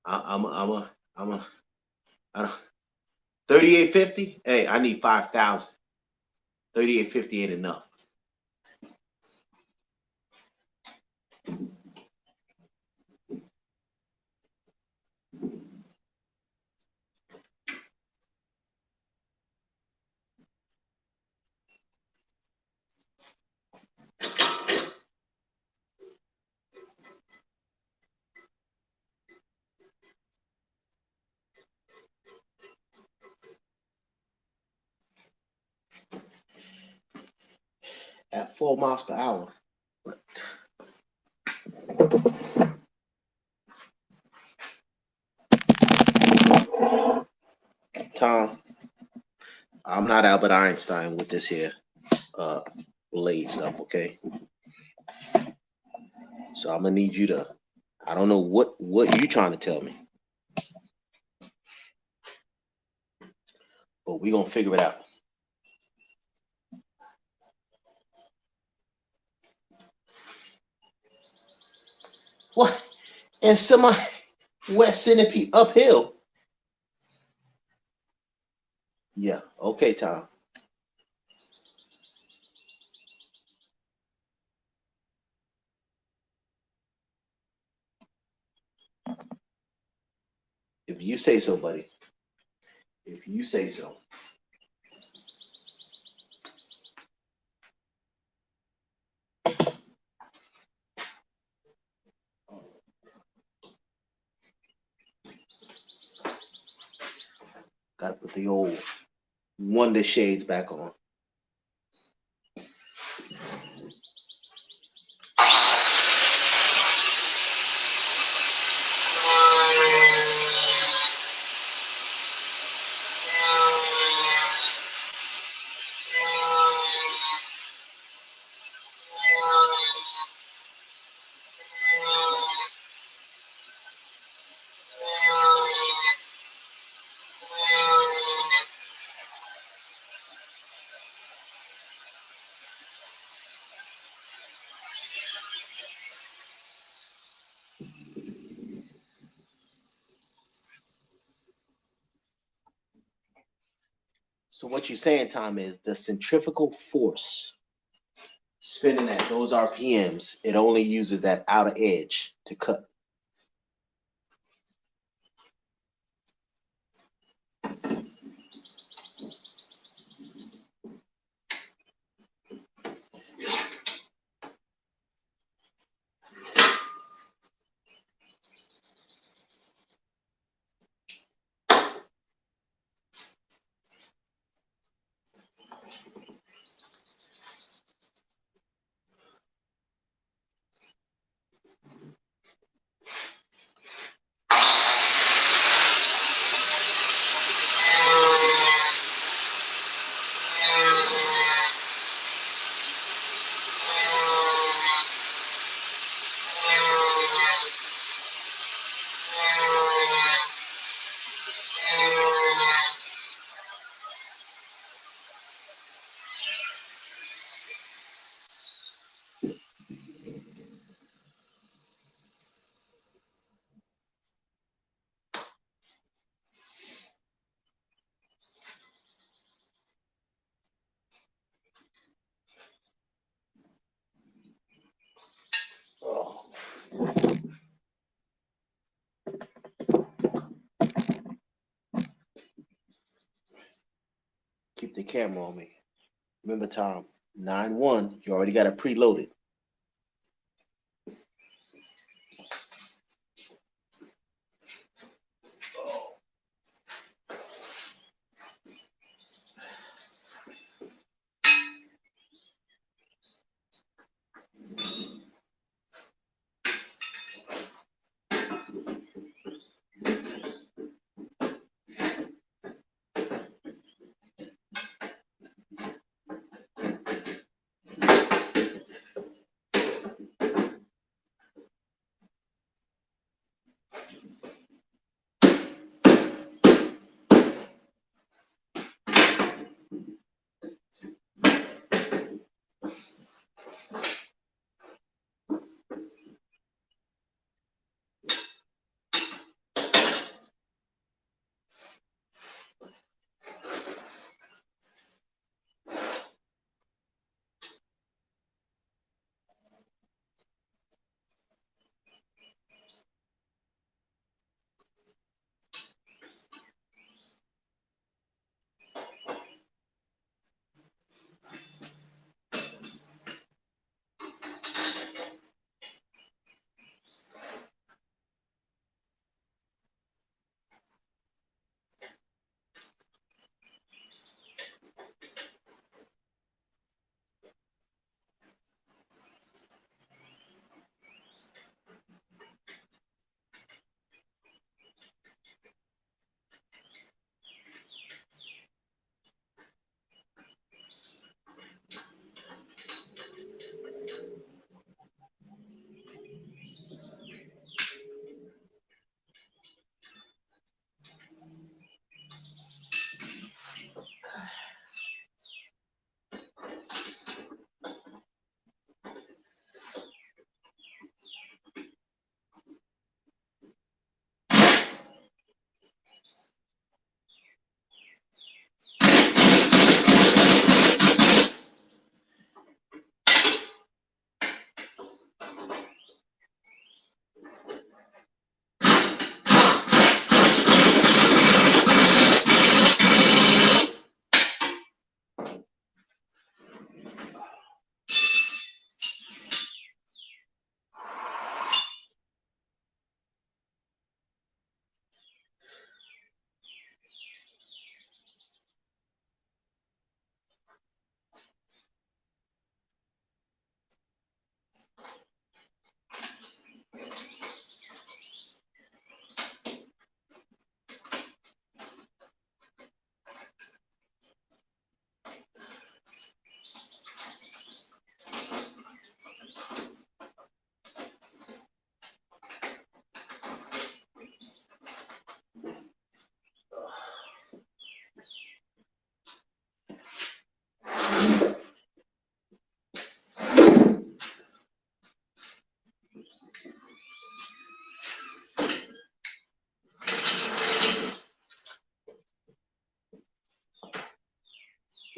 I'm a, I don't, 3850. Hey, I need 5,000. 3850 ain't enough. At 4 miles per hour. Tom, I'm not Albert Einstein with this here uh blade stuff, okay? So I'm gonna need you to, I don't know what you trying to tell me, but we gonna figure it out. What? And semi West Centipede uphill. Yeah, okay, Tom. If you say so, buddy. If you say so. Gotta put the old Wonder shades back on. So what you're saying, Tom, is the centrifugal force spinning at those RPMs, it only uses that outer edge to cut. Oh. Keep the camera on me. Remember, Tom, 9-1, you already got it preloaded.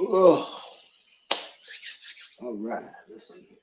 Oh, all right. Let's see here.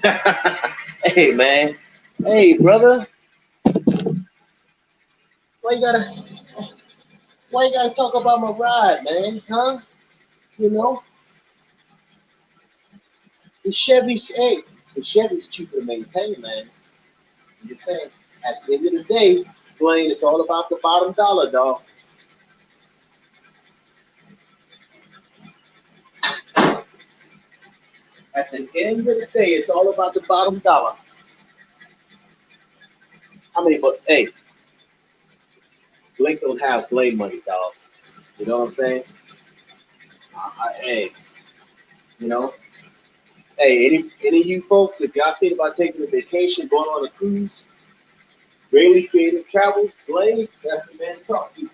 Hey man, hey brother, why you gotta why you gotta talk about my ride, man? Huh? You know, the Chevy's hey, the Chevy's cheaper to maintain, man. I'm just saying. At the end of the day, Blaine, it's all about the bottom dollar, dog. At the end of the day, it's all about the bottom dollar. I mean, but hey, Blake don't have Blade money, dog. You know what I'm saying? Hey, you know, hey, any of you folks, if y'all think about taking a vacation, going on a cruise, really creative travel, Blade, that's the man to talk to.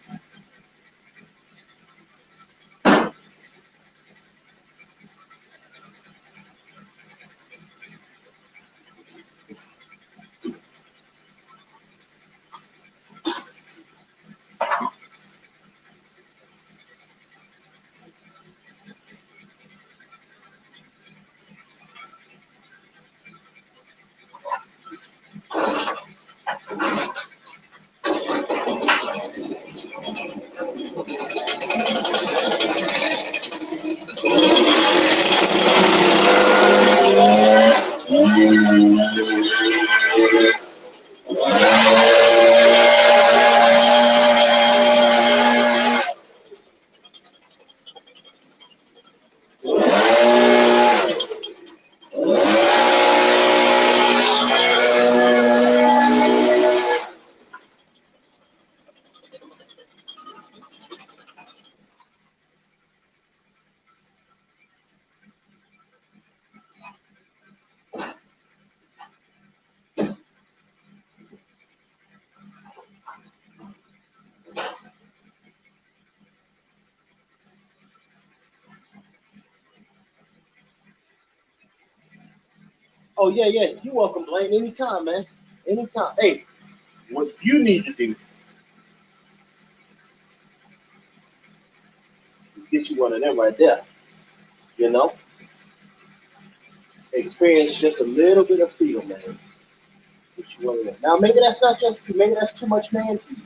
Oh yeah, yeah, you're welcome, Blaine. Anytime, man. Anytime. Hey, what you need to do is get you one of them right there. You know, experience just a little bit of freedom, man. Get you one of them. Now maybe that's not just maybe that's too much man for you.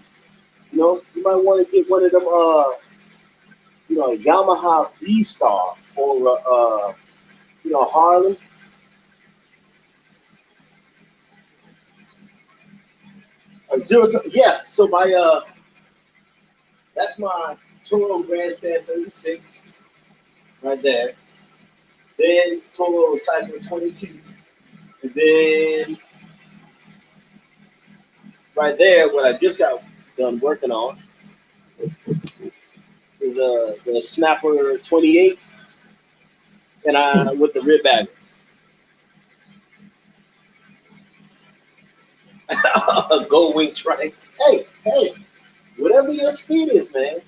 You know, you might want to get one of them Yamaha V Star or Harley. A yeah. So my that's my Toro Grandstand 36 right there. Then Toro Cycle 22. And then right there, what I just got done working on is the Snapper 28 and I with the rib bag. A gold wing trike. Hey, hey, whatever your speed is, man.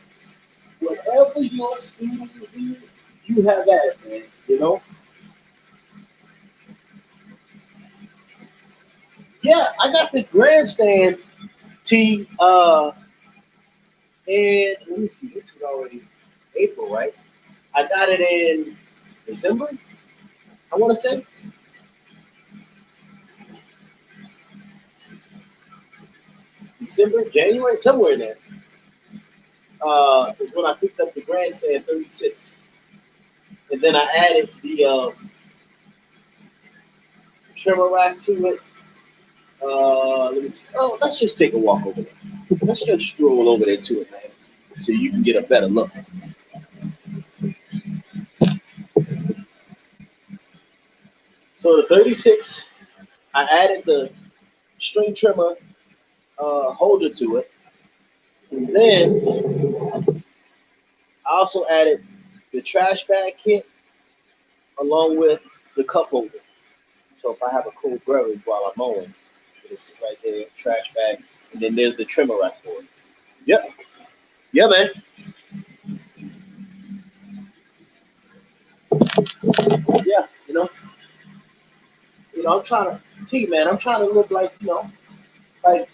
Whatever your speed is, you have that, man. You know? Yeah, I got the grandstand T and let me see, this is already April, right? I got it in December, I wanna say. December, January, somewhere in there. Is when I picked up the grandstand 36. And then I added the trimmer rack to it. Let me see. Oh, let's just take a walk over there. Let's just stroll over there to it, man, so you can get a better look. So the 36, I added the string trimmer holder to it. And then I also added the trash bag kit along with the cup holder. So if I have a cold beverage while I'm mowing, it'll sit right there, trash bag, and then there's the trimmer rack for it. Yep. Yeah, man. Yeah, I'm trying to man, I'm trying to live like, like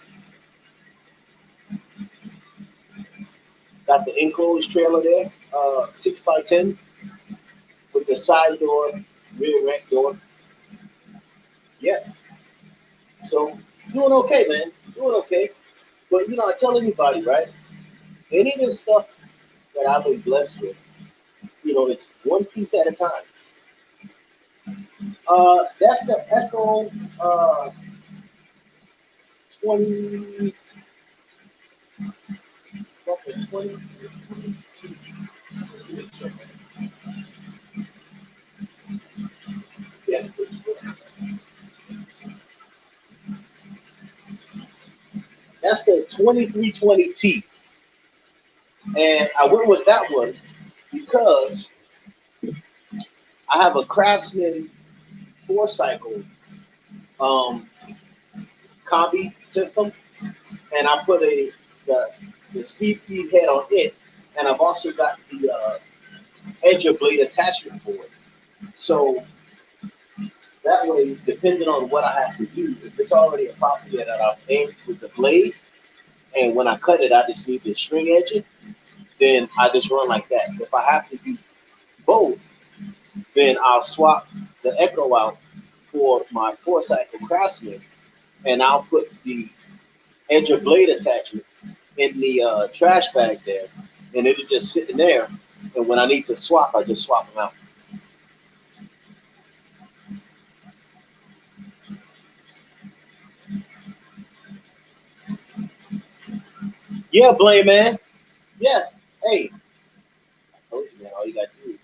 got the enclosed trailer there, 6x10 with the side door, rear rack door. Yeah. So doing okay, man. Doing okay. But I tell anybody, right? Any of this stuff that I've been blessed with, it's one piece at a time. That's the Echo 20, fucking 20, yeah, that's the 2320T. And I went with that one because I have a Craftsman 4 cycle um, combi system, and I put the, the speed feed head on it, and I've also got the edger blade attachment for it. So that way, depending on what I have to do, if it's already a property that I've aimed with the blade, and when I cut it, I just need to string edge it, then I just run like that. If I have to do both, then I'll swap the Echo out for my 4 cycle Craftsman, and I'll put the edger blade attachment in the trash bag there, and it'll just sit in there. And when I need to swap, I just swap them out. Yeah, Blame man. Yeah. Hey, I told you, man. All you gotta do is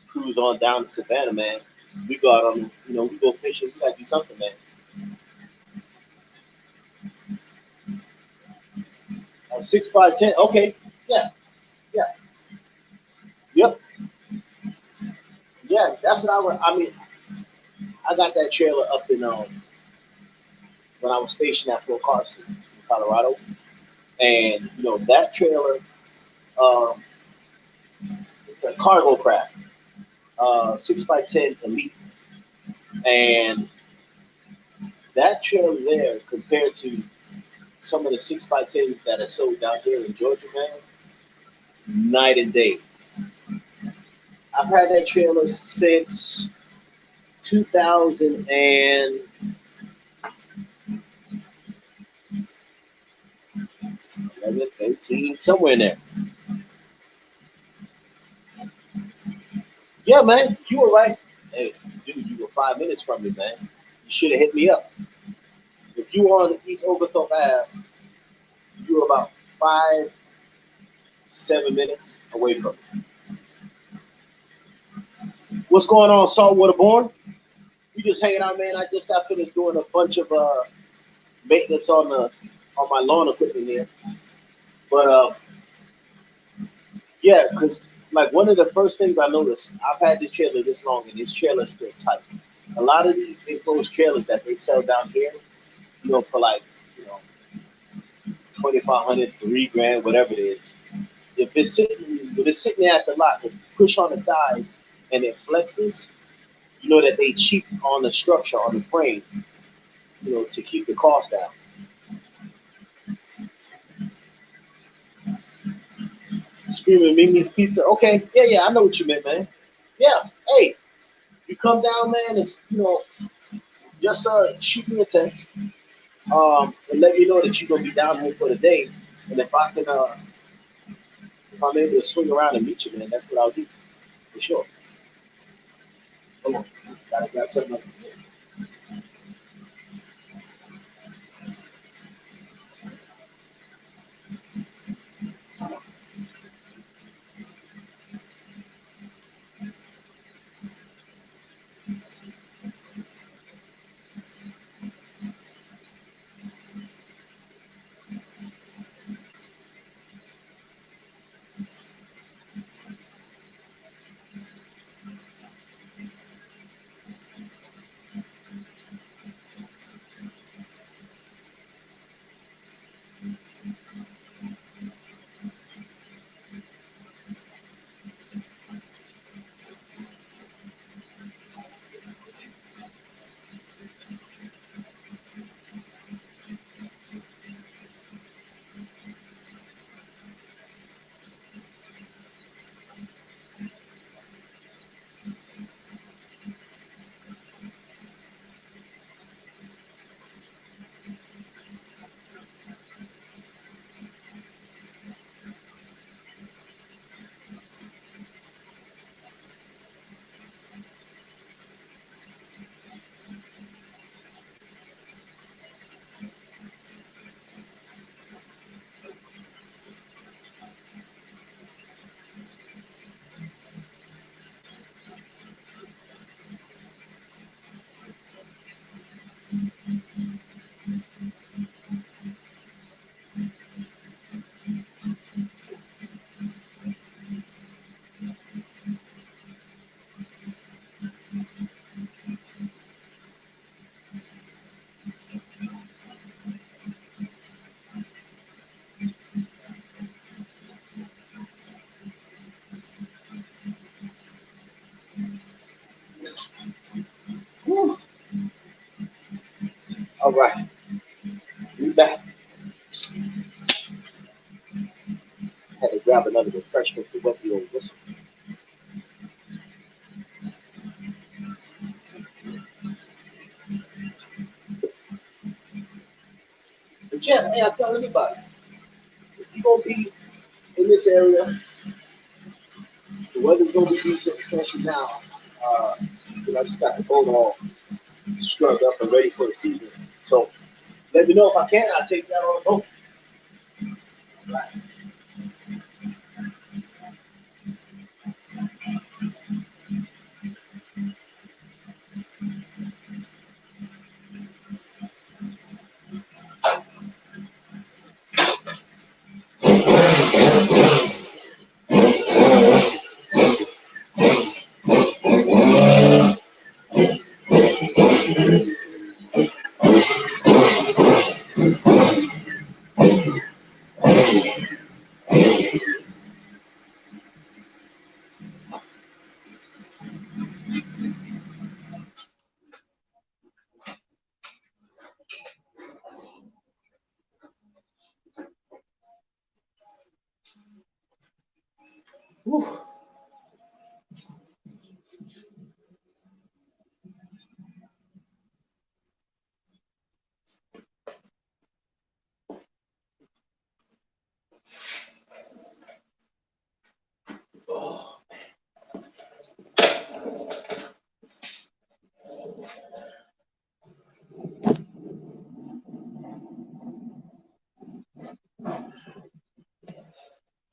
cruise on down to Savannah, man. We go out on, we go fishing. We gotta do something, man. 6 by 10. Okay. Yeah. Yeah. Yep. Yeah. That's what I would. I mean, I got that trailer up in when I was stationed at Fort Carson, in Colorado, and that trailer. Um, it's a cargo craft, 6 by 10 elite, and that trailer there compared to some of the 6 by 10s that are sold down here in Georgia, man, night and day. I've had that trailer since 2011, 13, somewhere in there. Yeah, man, you were right. Hey, dude, you were 5 minutes from me, man. You should have hit me up. If you were on East Oglethorpe Ave, you were about 5, 7 minutes away from me. What's going on, Saltwater Born? We just hanging out, man. I just got finished doing a bunch of maintenance on my lawn equipment here. But yeah, because like one of the first things I noticed, I've had this trailer this long and this trailer's still tight. A lot of these enclosed trailers that they sell down here, for like, you know, 2,500, 3 grand, whatever it is. If it's sitting there at the lot, if you push on the sides and it flexes, you know that they cheap on the structure, on the frame, to keep the cost down. Screaming Mimi's Pizza. Okay, yeah, yeah, I know what you meant, man. Yeah, hey, you come down, man. It's just shoot me a text, and let me know that you're gonna be down here for the day. And if I'm able to swing around and meet you, man, that's what I'll do for sure. Come on, gotta grab something else. All right, we back. Had to grab another refreshment to wet the old whistle. But yeah, hey, I tell anybody, if you're gonna be in this area, the weather's gonna be decent, especially now. Uh, I just got the boat all scrubbed up and ready for the season. So let me know if I can. I'll take that on the boat. Right. Whew. Oh.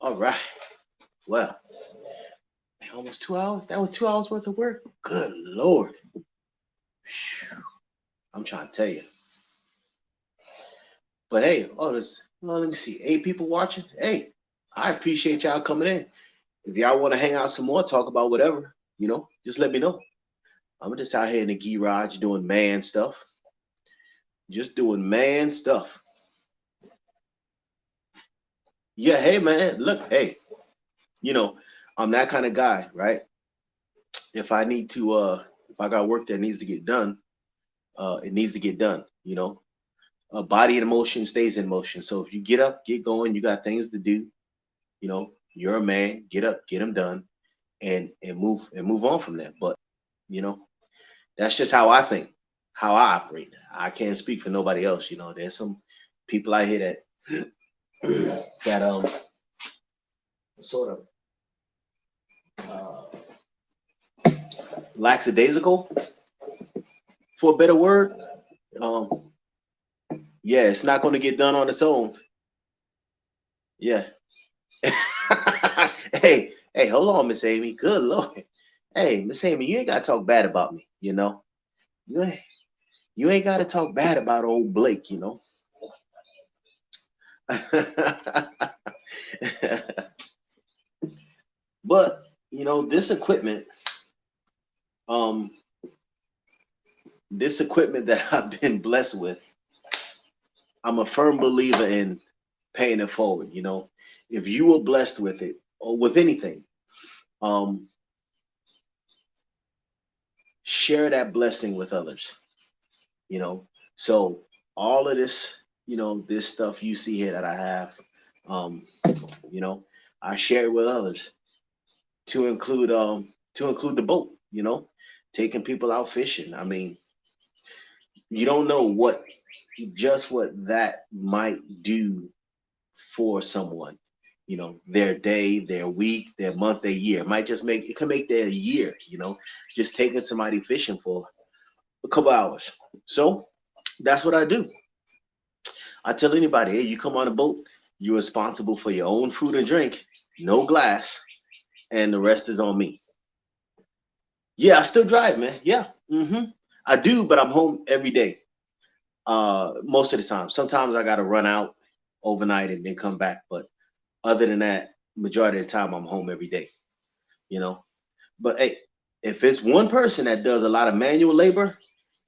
All right. Well, almost 2 hours. That was 2 hours worth of work. Good Lord. I'm trying to tell you. But hey, oh, well, let me see. 8 people watching. Hey, I appreciate y'all coming in. If y'all want to hang out some more, talk about whatever, just let me know. I'm just out here in the garage doing man stuff. Just doing man stuff. Yeah, hey man, look, hey, I'm that kind of guy, right? If I need to if I got work that needs to get done, it needs to get done, body in motion stays in motion. So if you get up, get going, you got things to do, you're a man, get up, get them done, and move on from that. But you know, that's just how I think, how I operate. I can't speak for nobody else. There's some people out here that that sort of lackadaisical, for a better word. Um, yeah, it's not going to get done on its own. Yeah. Hey, hold on, Miss Amy. Good Lord. Hey, Miss Amy, you ain't got to talk bad about me. You ain't you ain't got to talk bad about old Blake. But this equipment, um, that I've been blessed with, I'm a firm believer in paying it forward. If you were blessed with it or with anything, um, share that blessing with others. So all of this, this stuff you see here that I have, um, you know, I share it with others to include the boat. Taking people out fishing. I mean, you don't know what that might do for someone. Their day, their week, their month, their year. It can make their year. Just taking somebody fishing for a couple hours. So that's what I do. I tell anybody, hey, you come on a boat, you're responsible for your own food and drink, no glass, and the rest is on me. Yeah, I still drive, man. Yeah, I do, but I'm home every day. Most of the time. Sometimes I got to run out overnight and then come back, but other than that, majority of the time I'm home every day. You know, but hey, if it's one person that does a lot of manual labor,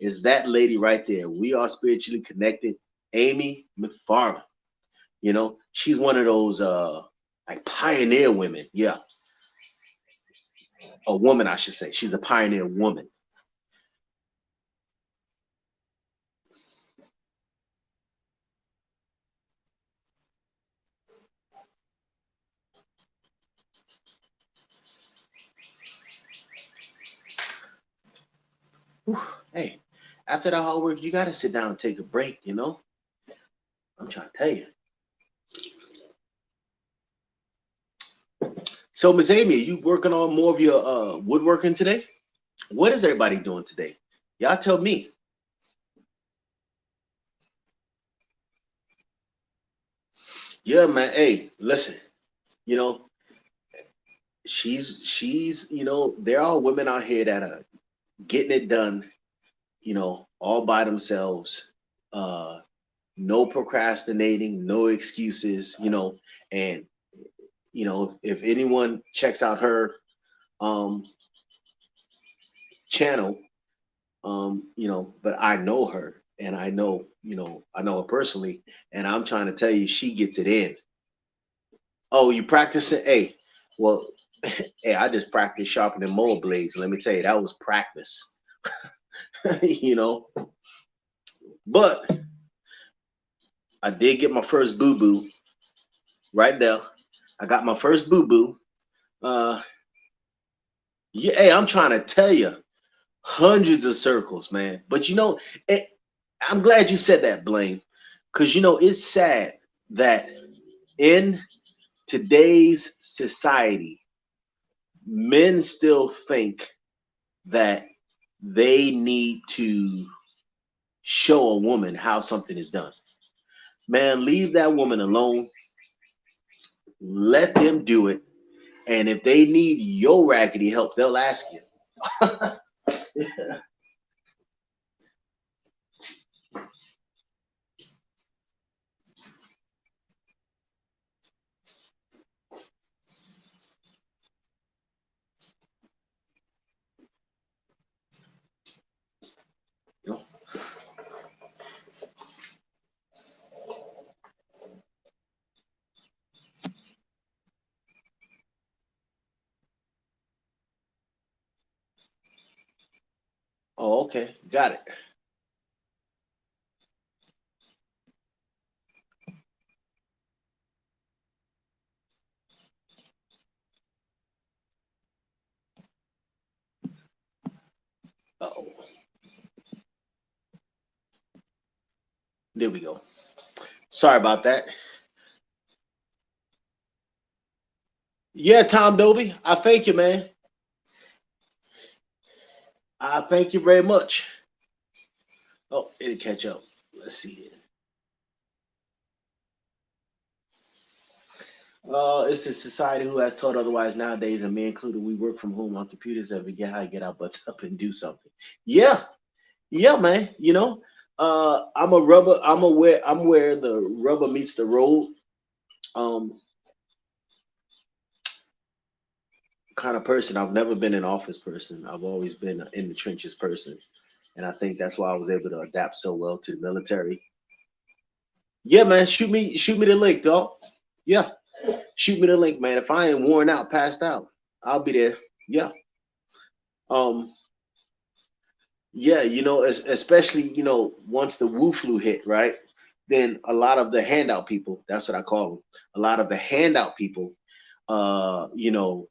is that lady right there. We are spiritually connected, Amy McFarland. She's one of those like pioneer women. Yeah, a woman, I should say. She's a pioneer woman. Whew, hey, after that hard work, you gotta sit down and take a break. You know, I'm trying to tell you. So, Miss Amy, you working on more of your woodworking today? What is everybody doing today? Y'all tell me. Yeah, man. Hey, listen. You know, she's there are women out here that are getting it done. All by themselves. Uh, no procrastinating, no excuses. And if anyone checks out her um channel, but I know her and I know her personally, and I'm trying to tell you, she gets it in. Oh, you practicing? Hey, well, hey, I just practiced sharpening mower blades. Let me tell you, that was practice. you know, but I did get my first boo boo right there. I got my first boo boo. Uh, yeah, hey, I'm trying to tell you, hundreds of circles, man. But it, I'm glad you said that, Blaine, because it's sad that in today's society, men still think that they need to show a woman how something is done. Man, leave that woman alone. Let them do it. And if they need your raggedy help, they'll ask you. Oh, okay. Got it. Uh-oh. There we go. Sorry about that. Yeah, Tom Doby, I thank you, man. I thank you very much. Oh, it'll catch up. Let's see here. It's a society who has taught otherwise nowadays, and me included. We work from home on computers and forget how to get our butts up and do something. Yeah, yeah, man. I'm where the rubber meets the road. Um, kind of person. I've never been an office person. I've always been an in the trenches person, and I think that's why I was able to adapt so well to the military. Yeah, man. Shoot me the link, dog. Yeah, shoot me the link, man. If I ain't worn out, passed out, I'll be there. Yeah. Um. Yeah, especially once the Wu flu hit, right? Then a lot of the handout people, that's what I call them. A lot of the handout people, uh, you know,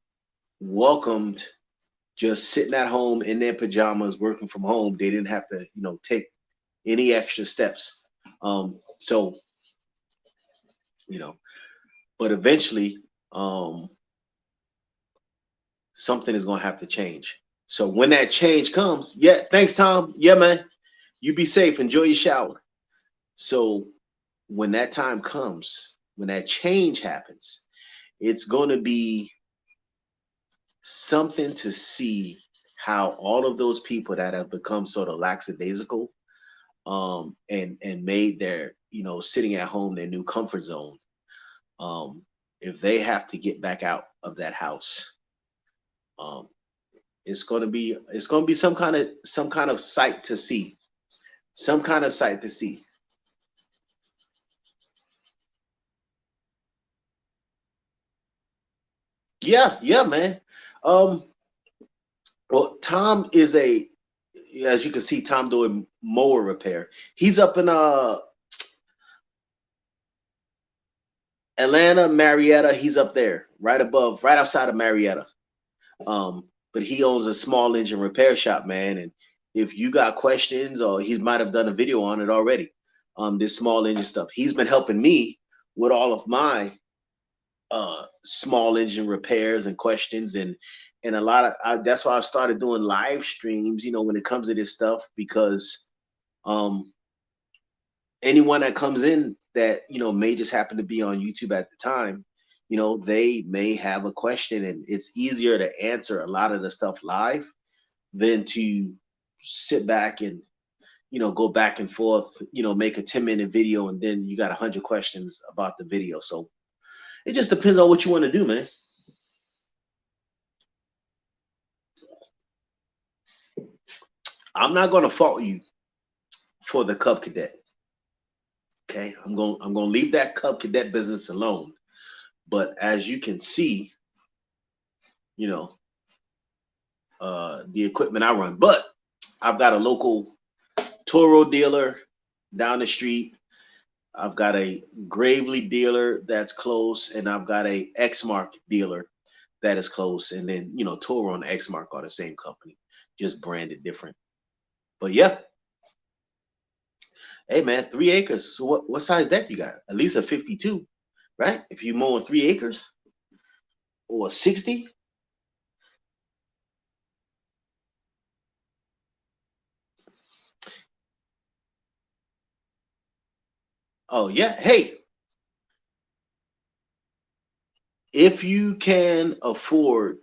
welcomed just sitting at home in their pajamas, working from home. They didn't have to, take any extra steps. So, you know, but eventually, um, something is gonna have to change. So when that change comes, yeah, thanks, Tom. Yeah, man. You be safe. Enjoy your shower. So when that time comes, when that change happens, it's going to be something to see how all of those people that have become sort of lackadaisical, and made their sitting at home their new comfort zone, um, if they have to get back out of that house, um, it's going to be some kind of sight to see, some kind of sight to see. Yeah, yeah, man. Um, well, Tom is as you can see, Tom doing mower repair. He's up in Atlanta, Marietta. He's up there, right above, right outside of Marietta. But he owns a small engine repair shop, man, and if you got questions, or he might have done a video on it already. This small engine stuff. He's been helping me with all of my small engine repairs and questions, and a lot of that's why I've started doing live streams, when it comes to this stuff, because um anyone that comes in that may just happen to be on YouTube at the time, they may have a question, and it's easier to answer a lot of the stuff live than to sit back and go back and forth, make a 10-minute video, and then you got 100 questions about the video. So it just depends on what you want to do, man. I'm not going to fault you for the Cub Cadet. Okay, I'm going to leave that Cub Cadet business alone. But as you can see, the equipment I run. But I've got a local Toro dealer down the street. I've got a Gravely dealer that's close, and I've got a Exmark dealer that is close. And then, Toro and Exmark are the same company, just branded different. But yeah. Hey man, 3 acres. So what size deck you got? At least a 52, right? If you mow 3 acres or 60. Oh yeah. Hey, if you can afford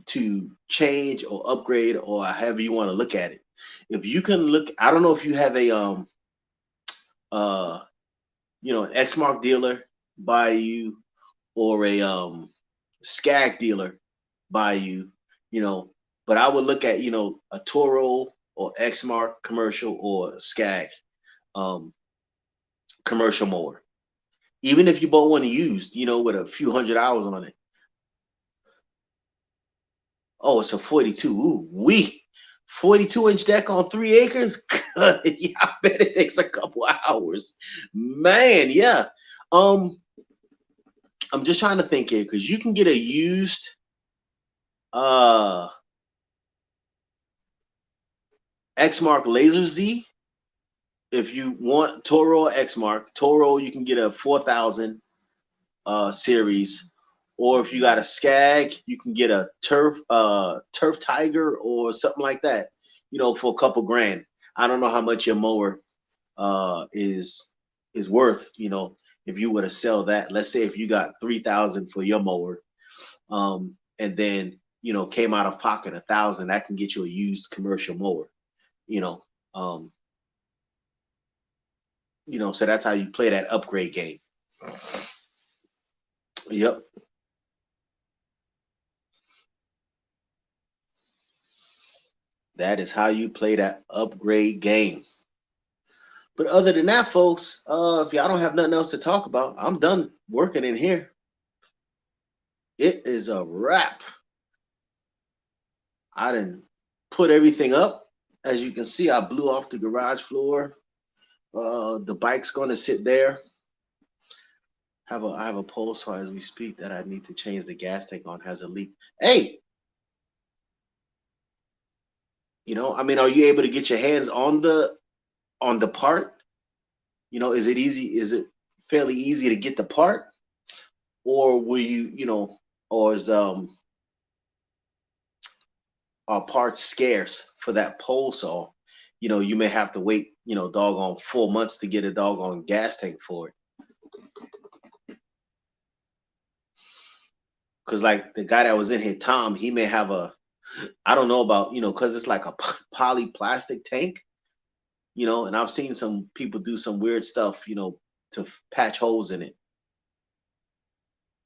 to change or upgrade, or however you want to look at it, if you can look, I don't know if you have a uh an Exmark dealer by you, or a Skag dealer by you, but I would look at a Toro or Exmark commercial, or Skag commercial mower. Even if you bought one used, with a few hundred hours on it. Oh, it's a 42. Ooh, 42-inch deck on 3 acres. Yeah, I bet it takes a couple hours, man. Yeah. I'm just trying to think here, because you can get a used Exmark Laser Z. If you want Toro or Exmark, Toro, you can get a 4000 series, or if you got a Skag, you can get a Turf Tiger or something like that, for a couple grand. I don't know how much your mower is worth, if you were to sell that. Let's say if you got 3,000 for your mower, and then came out of pocket 1,000, that can get you a used commercial mower, um, so that's how you play that upgrade game. Yep. That is how you play that upgrade game. But other than that, folks, if y'all don't have nothing else to talk about, I'm done working in here. It is a wrap. I didn't put everything up. As you can see, I blew off the garage floor. The bike's going to sit there. I have a pulse as we speak that I need to change the gas tank on, has a leak. Hey, I mean, are you able to get your hands on the part? Is it easy? Is it fairly easy to get the part, or will or is are parts scarce for that pole saw? You may have to wait, doggone 4 months to get a doggone gas tank for it. Because like the guy that was in here, Tom, he may have I don't know about, because it's like a poly plastic tank, and I've seen some people do some weird stuff, to patch holes in it.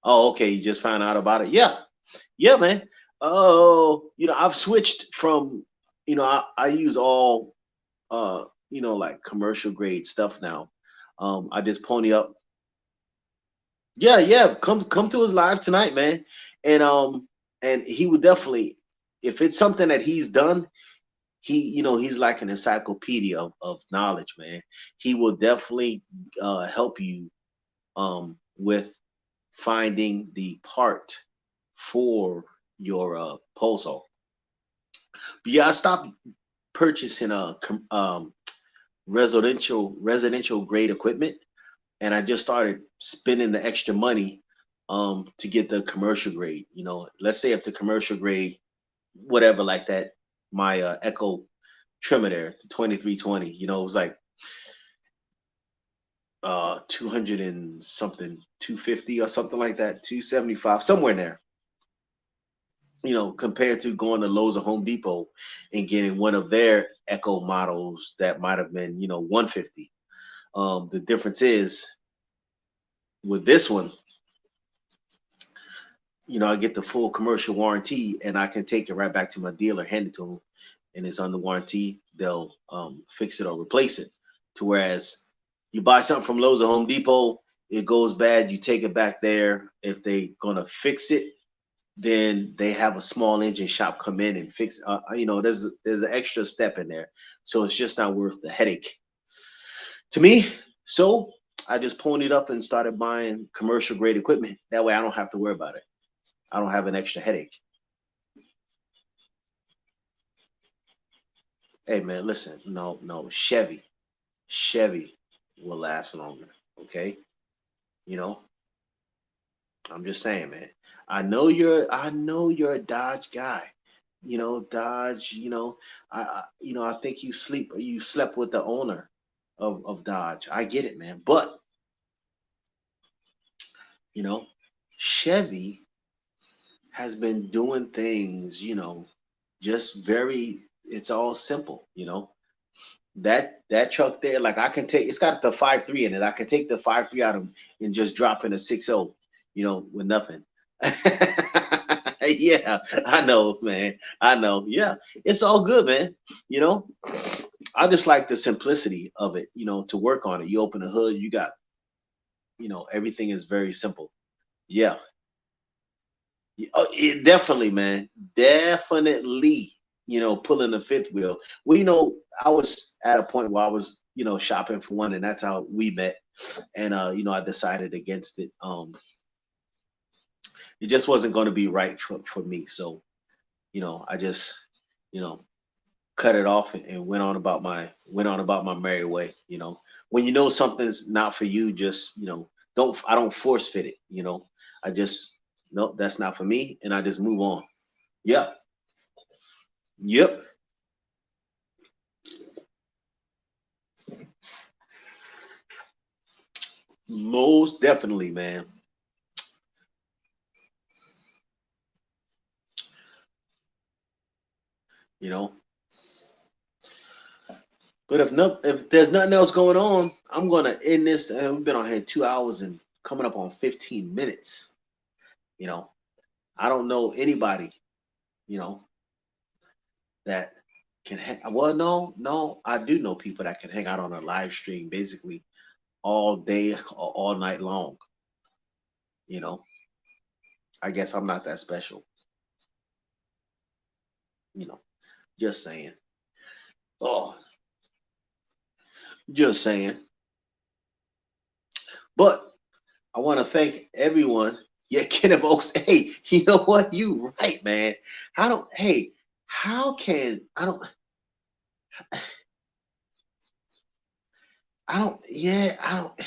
Oh, okay, you just found out about it. Yeah, man. Oh, I've switched from, I use all like commercial grade stuff now. I just pony up. Yeah, come to his live tonight, man. And he would definitely, if it's something that he's done, he's like an encyclopedia of knowledge, man. He will definitely help you with finding the part for your pole saw. But yeah, purchasing a residential grade equipment, and I just started spending the extra money to get the commercial grade. You know, let's say if the commercial grade, whatever like that, my Echo trimmer there, the 2320, you know, it was like 200 and something, 250 or something like that, 275, somewhere in there. You know, compared to going to Lowe's or Home Depot and getting one of their Echo models that might have been, you know, 150. The difference is with this one, you know, I get the full commercial warranty and I can take it right back to my dealer, hand it to them, and it's under warranty. They'll fix it or replace it. To whereas you buy something from Lowe's or Home Depot, it goes bad, you take it back there. If they gonna fix it, then they have a small engine shop come in and fix. You know, there's an extra step in there, so it's just not worth the headache to me. So I just ponied up and started buying commercial grade equipment. That way, I don't have to worry about it. I don't have an extra headache. Hey man, listen, no, Chevy will last longer. Okay, you know, I'm just saying, man. I know you're a Dodge guy. You know, Dodge. I think you slept with the owner of Dodge. I get it, man. But you know, Chevy has been doing things. Just very. It's all simple. That truck there, like I can take. It's got the 5.3 in it. I can take the 5.3 out of and just drop in a 6.0. With nothing. Yeah, I know, man. I know. Yeah, it's all good, man. You know, I just like the simplicity of it. To work on it. You open the hood, you got, everything is very simple. Yeah, definitely, man. Definitely. Pulling the fifth wheel. Well, I was at a point where I was, shopping for one, and that's how we met. And I decided against it. It just wasn't going to be right for me. So, I just, you know, cut it off and went on about my merry way. When something's not for you, just I don't force fit it. I just no, that's not for me, and I just move on. Yeah, yep, most definitely, man. You know, but if there's nothing else going on, I'm gonna end this. We've been on here 2 hours and coming up on 15 minutes. You know, I don't know anybody. You know that can hang. Well, no, I do know people that can hang out on a live stream basically all day or all night long. You know, I guess I'm not that special. You know, just saying. Oh, just saying. But I want to thank everyone. Yeah, Kenneth Oaks. Hey, you know what? You right, man. How don't? Hey, how can I don't? I don't. Yeah, I don't.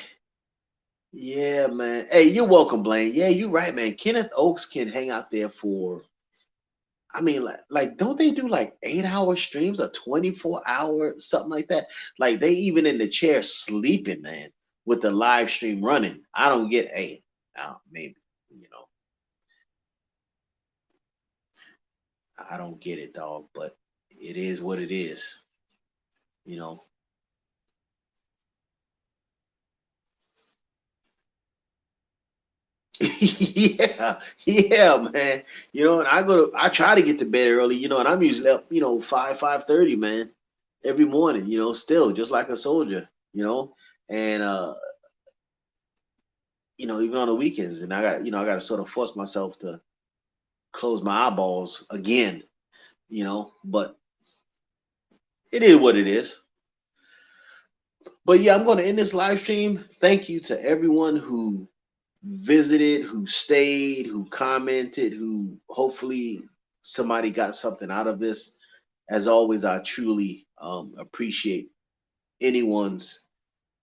Yeah, man. Hey, you're welcome, Blaine. Yeah, you're right, man. Kenneth Oaks can hang out there for. I mean, like, don't they do like 8 hour streams or 24 hour something like that? Like they even in the chair sleeping, man, with the live stream running. I don't get. Hey, maybe you know, I don't get it, dog. But it is what it is. You know. Yeah, yeah, man. And I try to get to bed early, and I'm usually up, 5:30, man, every morning, still just like a soldier, and even on the weekends, and I got to sort of force myself to close my eyeballs again, but it is what it is. But yeah, I'm going to end this live stream. Thank you to everyone who visited, who stayed, who commented, who hopefully somebody got something out of this. As always, I truly appreciate anyone's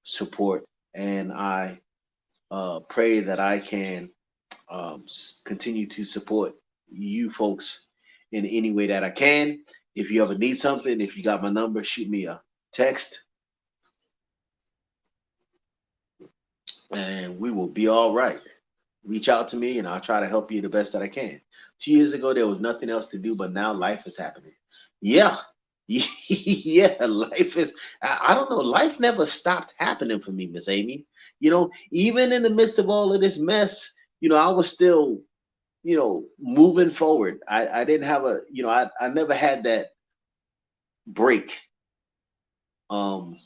support, and I pray that I can continue to support you folks in any way that I can. If you ever need something, if you got my number, shoot me a text, and we will be all right. Reach out to me, and I'll try to help you the best that I can. 2 years ago, there was nothing else to do, but now life is happening. Yeah. Yeah, life is, I don't know, life never stopped happening for me, Miss Amy. Even in the midst of all of this mess, I was still, moving forward. I didn't have I never had break, um,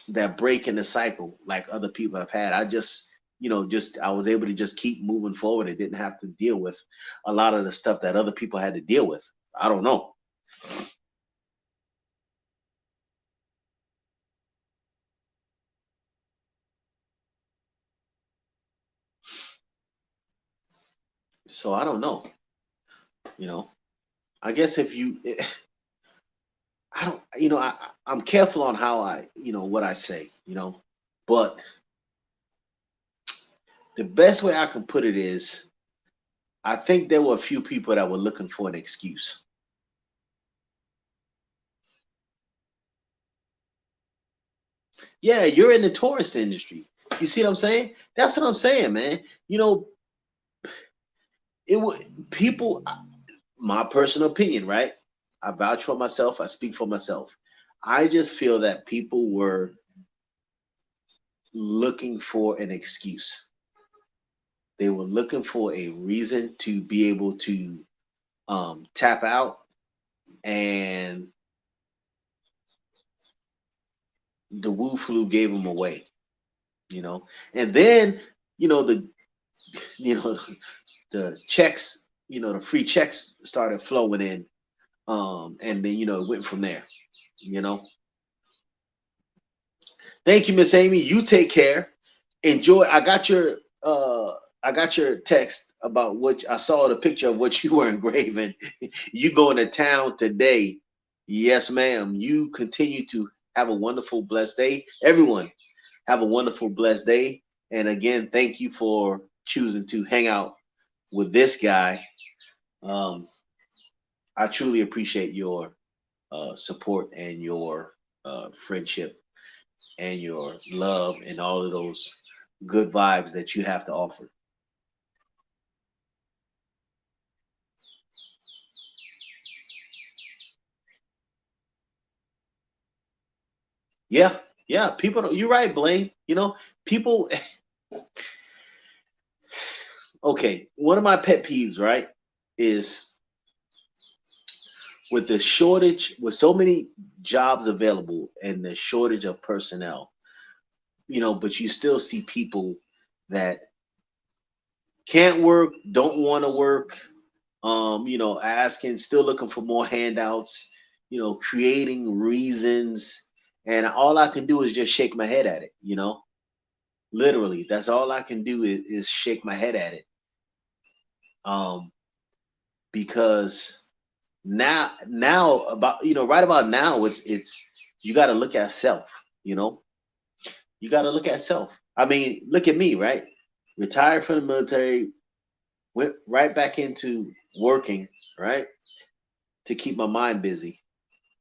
that break in the cycle like other people have had. I just, I was able to just keep moving forward and didn't have to deal with a lot of the stuff that other people had to deal with. I don't know. So I don't know. You know, I guess if you, I don't, I'm careful on how what I say, but the best way I can put it is I think there were a few people that were looking for an excuse. Yeah, you're in the tourist industry. You see what I'm saying? That's what I'm saying, man. You know, it would people. My personal opinion, right? I vouch for myself. I speak for myself. I just feel that people were looking for an excuse. They were looking for a reason to be able to tap out, and the Wu flu gave them away. And then the you know the checks, the free checks started flowing in, and then it went from there. You know. Thank you, Miss Amy. You take care. Enjoy. I got your text about what I saw the picture of what you were engraving. You going to town today. Yes, ma'am. You continue to have a wonderful, blessed day. Everyone, have a wonderful, blessed day. And again, thank you for choosing to hang out with this guy. Um, I truly appreciate your support and your friendship and your love and all of those good vibes that you have to offer. Yeah, yeah. People, you're right, Blaine. People. Okay, one of my pet peeves, right, is with the shortage, with so many jobs available and the shortage of personnel. But you still see people that can't work, don't want to work, asking, still looking for more handouts, creating reasons. And all I can do is just shake my head at it. Literally, that's all I can do is shake my head at it. Um, because now about, right about now, it's you got to look at self, you got to look at self. I mean, look at me, right? Retired from the military, went right back into working, right? To keep my mind busy.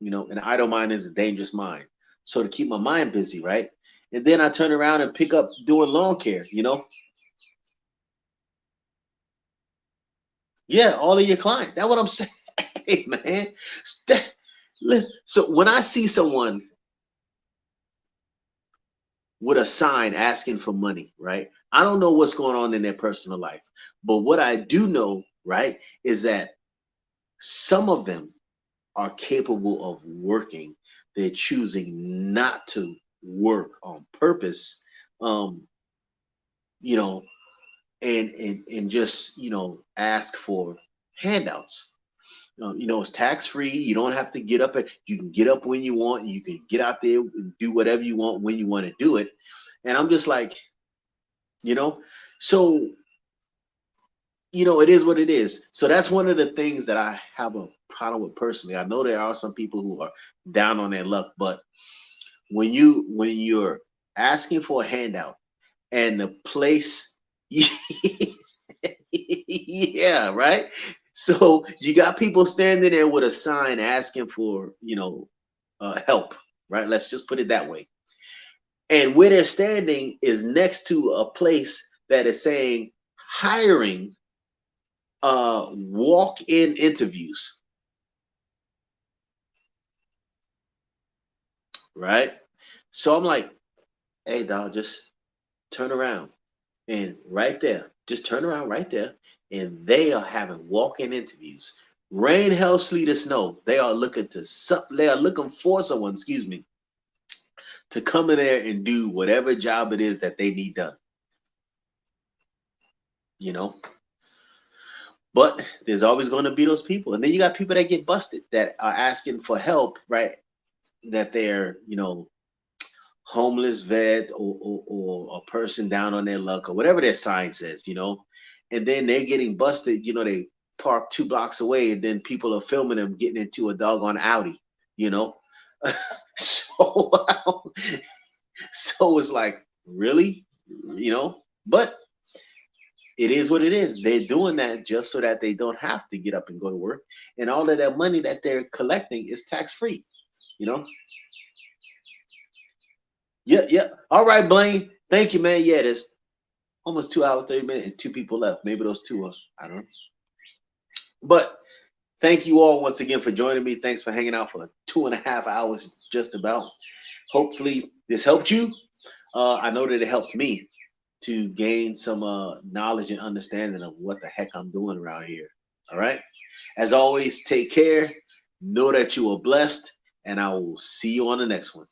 An idle mind is a dangerous mind. So to keep my mind busy, right? And then I turn around and pick up doing lawn care. Yeah, all of your clients. That's what I'm saying, man. Listen, so when I see someone with a sign asking for money, right? I don't know what's going on in their personal life, but what I do know, right, is that some of them are capable of working. They're choosing not to work on purpose, um, you know, and just ask for handouts. It's tax free. You don't have to get up. You can get up when you want. You can get out there and do whatever you want when you want to do it. And I'm just like, you know, so it is what it is. So that's one of the things that I have a problem with personally. I know there are some people who are down on their luck, but when you're asking for a handout and the place, yeah, right. So you got people standing there with a sign asking for help, right? Let's just put it that way. And where they're standing is next to a place that is saying hiring walk-in interviews, right? So I'm like, hey, dog, just turn around. And right there, just turn around right there. And they are having walk-in interviews. Rain, hell, sleet, or snow. They are looking for someone, excuse me, to come in there and do whatever job it is that they need done. You know, but there's always going to be those people, and then you got people that get busted that are asking for help, right? That they're homeless vet or a person down on their luck or whatever their sign says, and then they're getting busted. They park 2 blocks away, and then people are filming them getting into a doggone Audi, you know. So so it's like, really, but it is what it is. They're doing that just so that they don't have to get up and go to work, and all of that money that they're collecting is tax free, you know. Yeah, yeah. All right, Blaine. Thank you, man. Yeah, there's almost 2 hours, 30 minutes, and two people left. Maybe those two are, I don't know. But thank you all once again for joining me. Thanks for hanging out for 2.5 hours, just about. Hopefully, this helped you. I know that it helped me to gain some knowledge and understanding of what the heck I'm doing around here. All right. As always, take care. Know that you are blessed, and I will see you on the next one.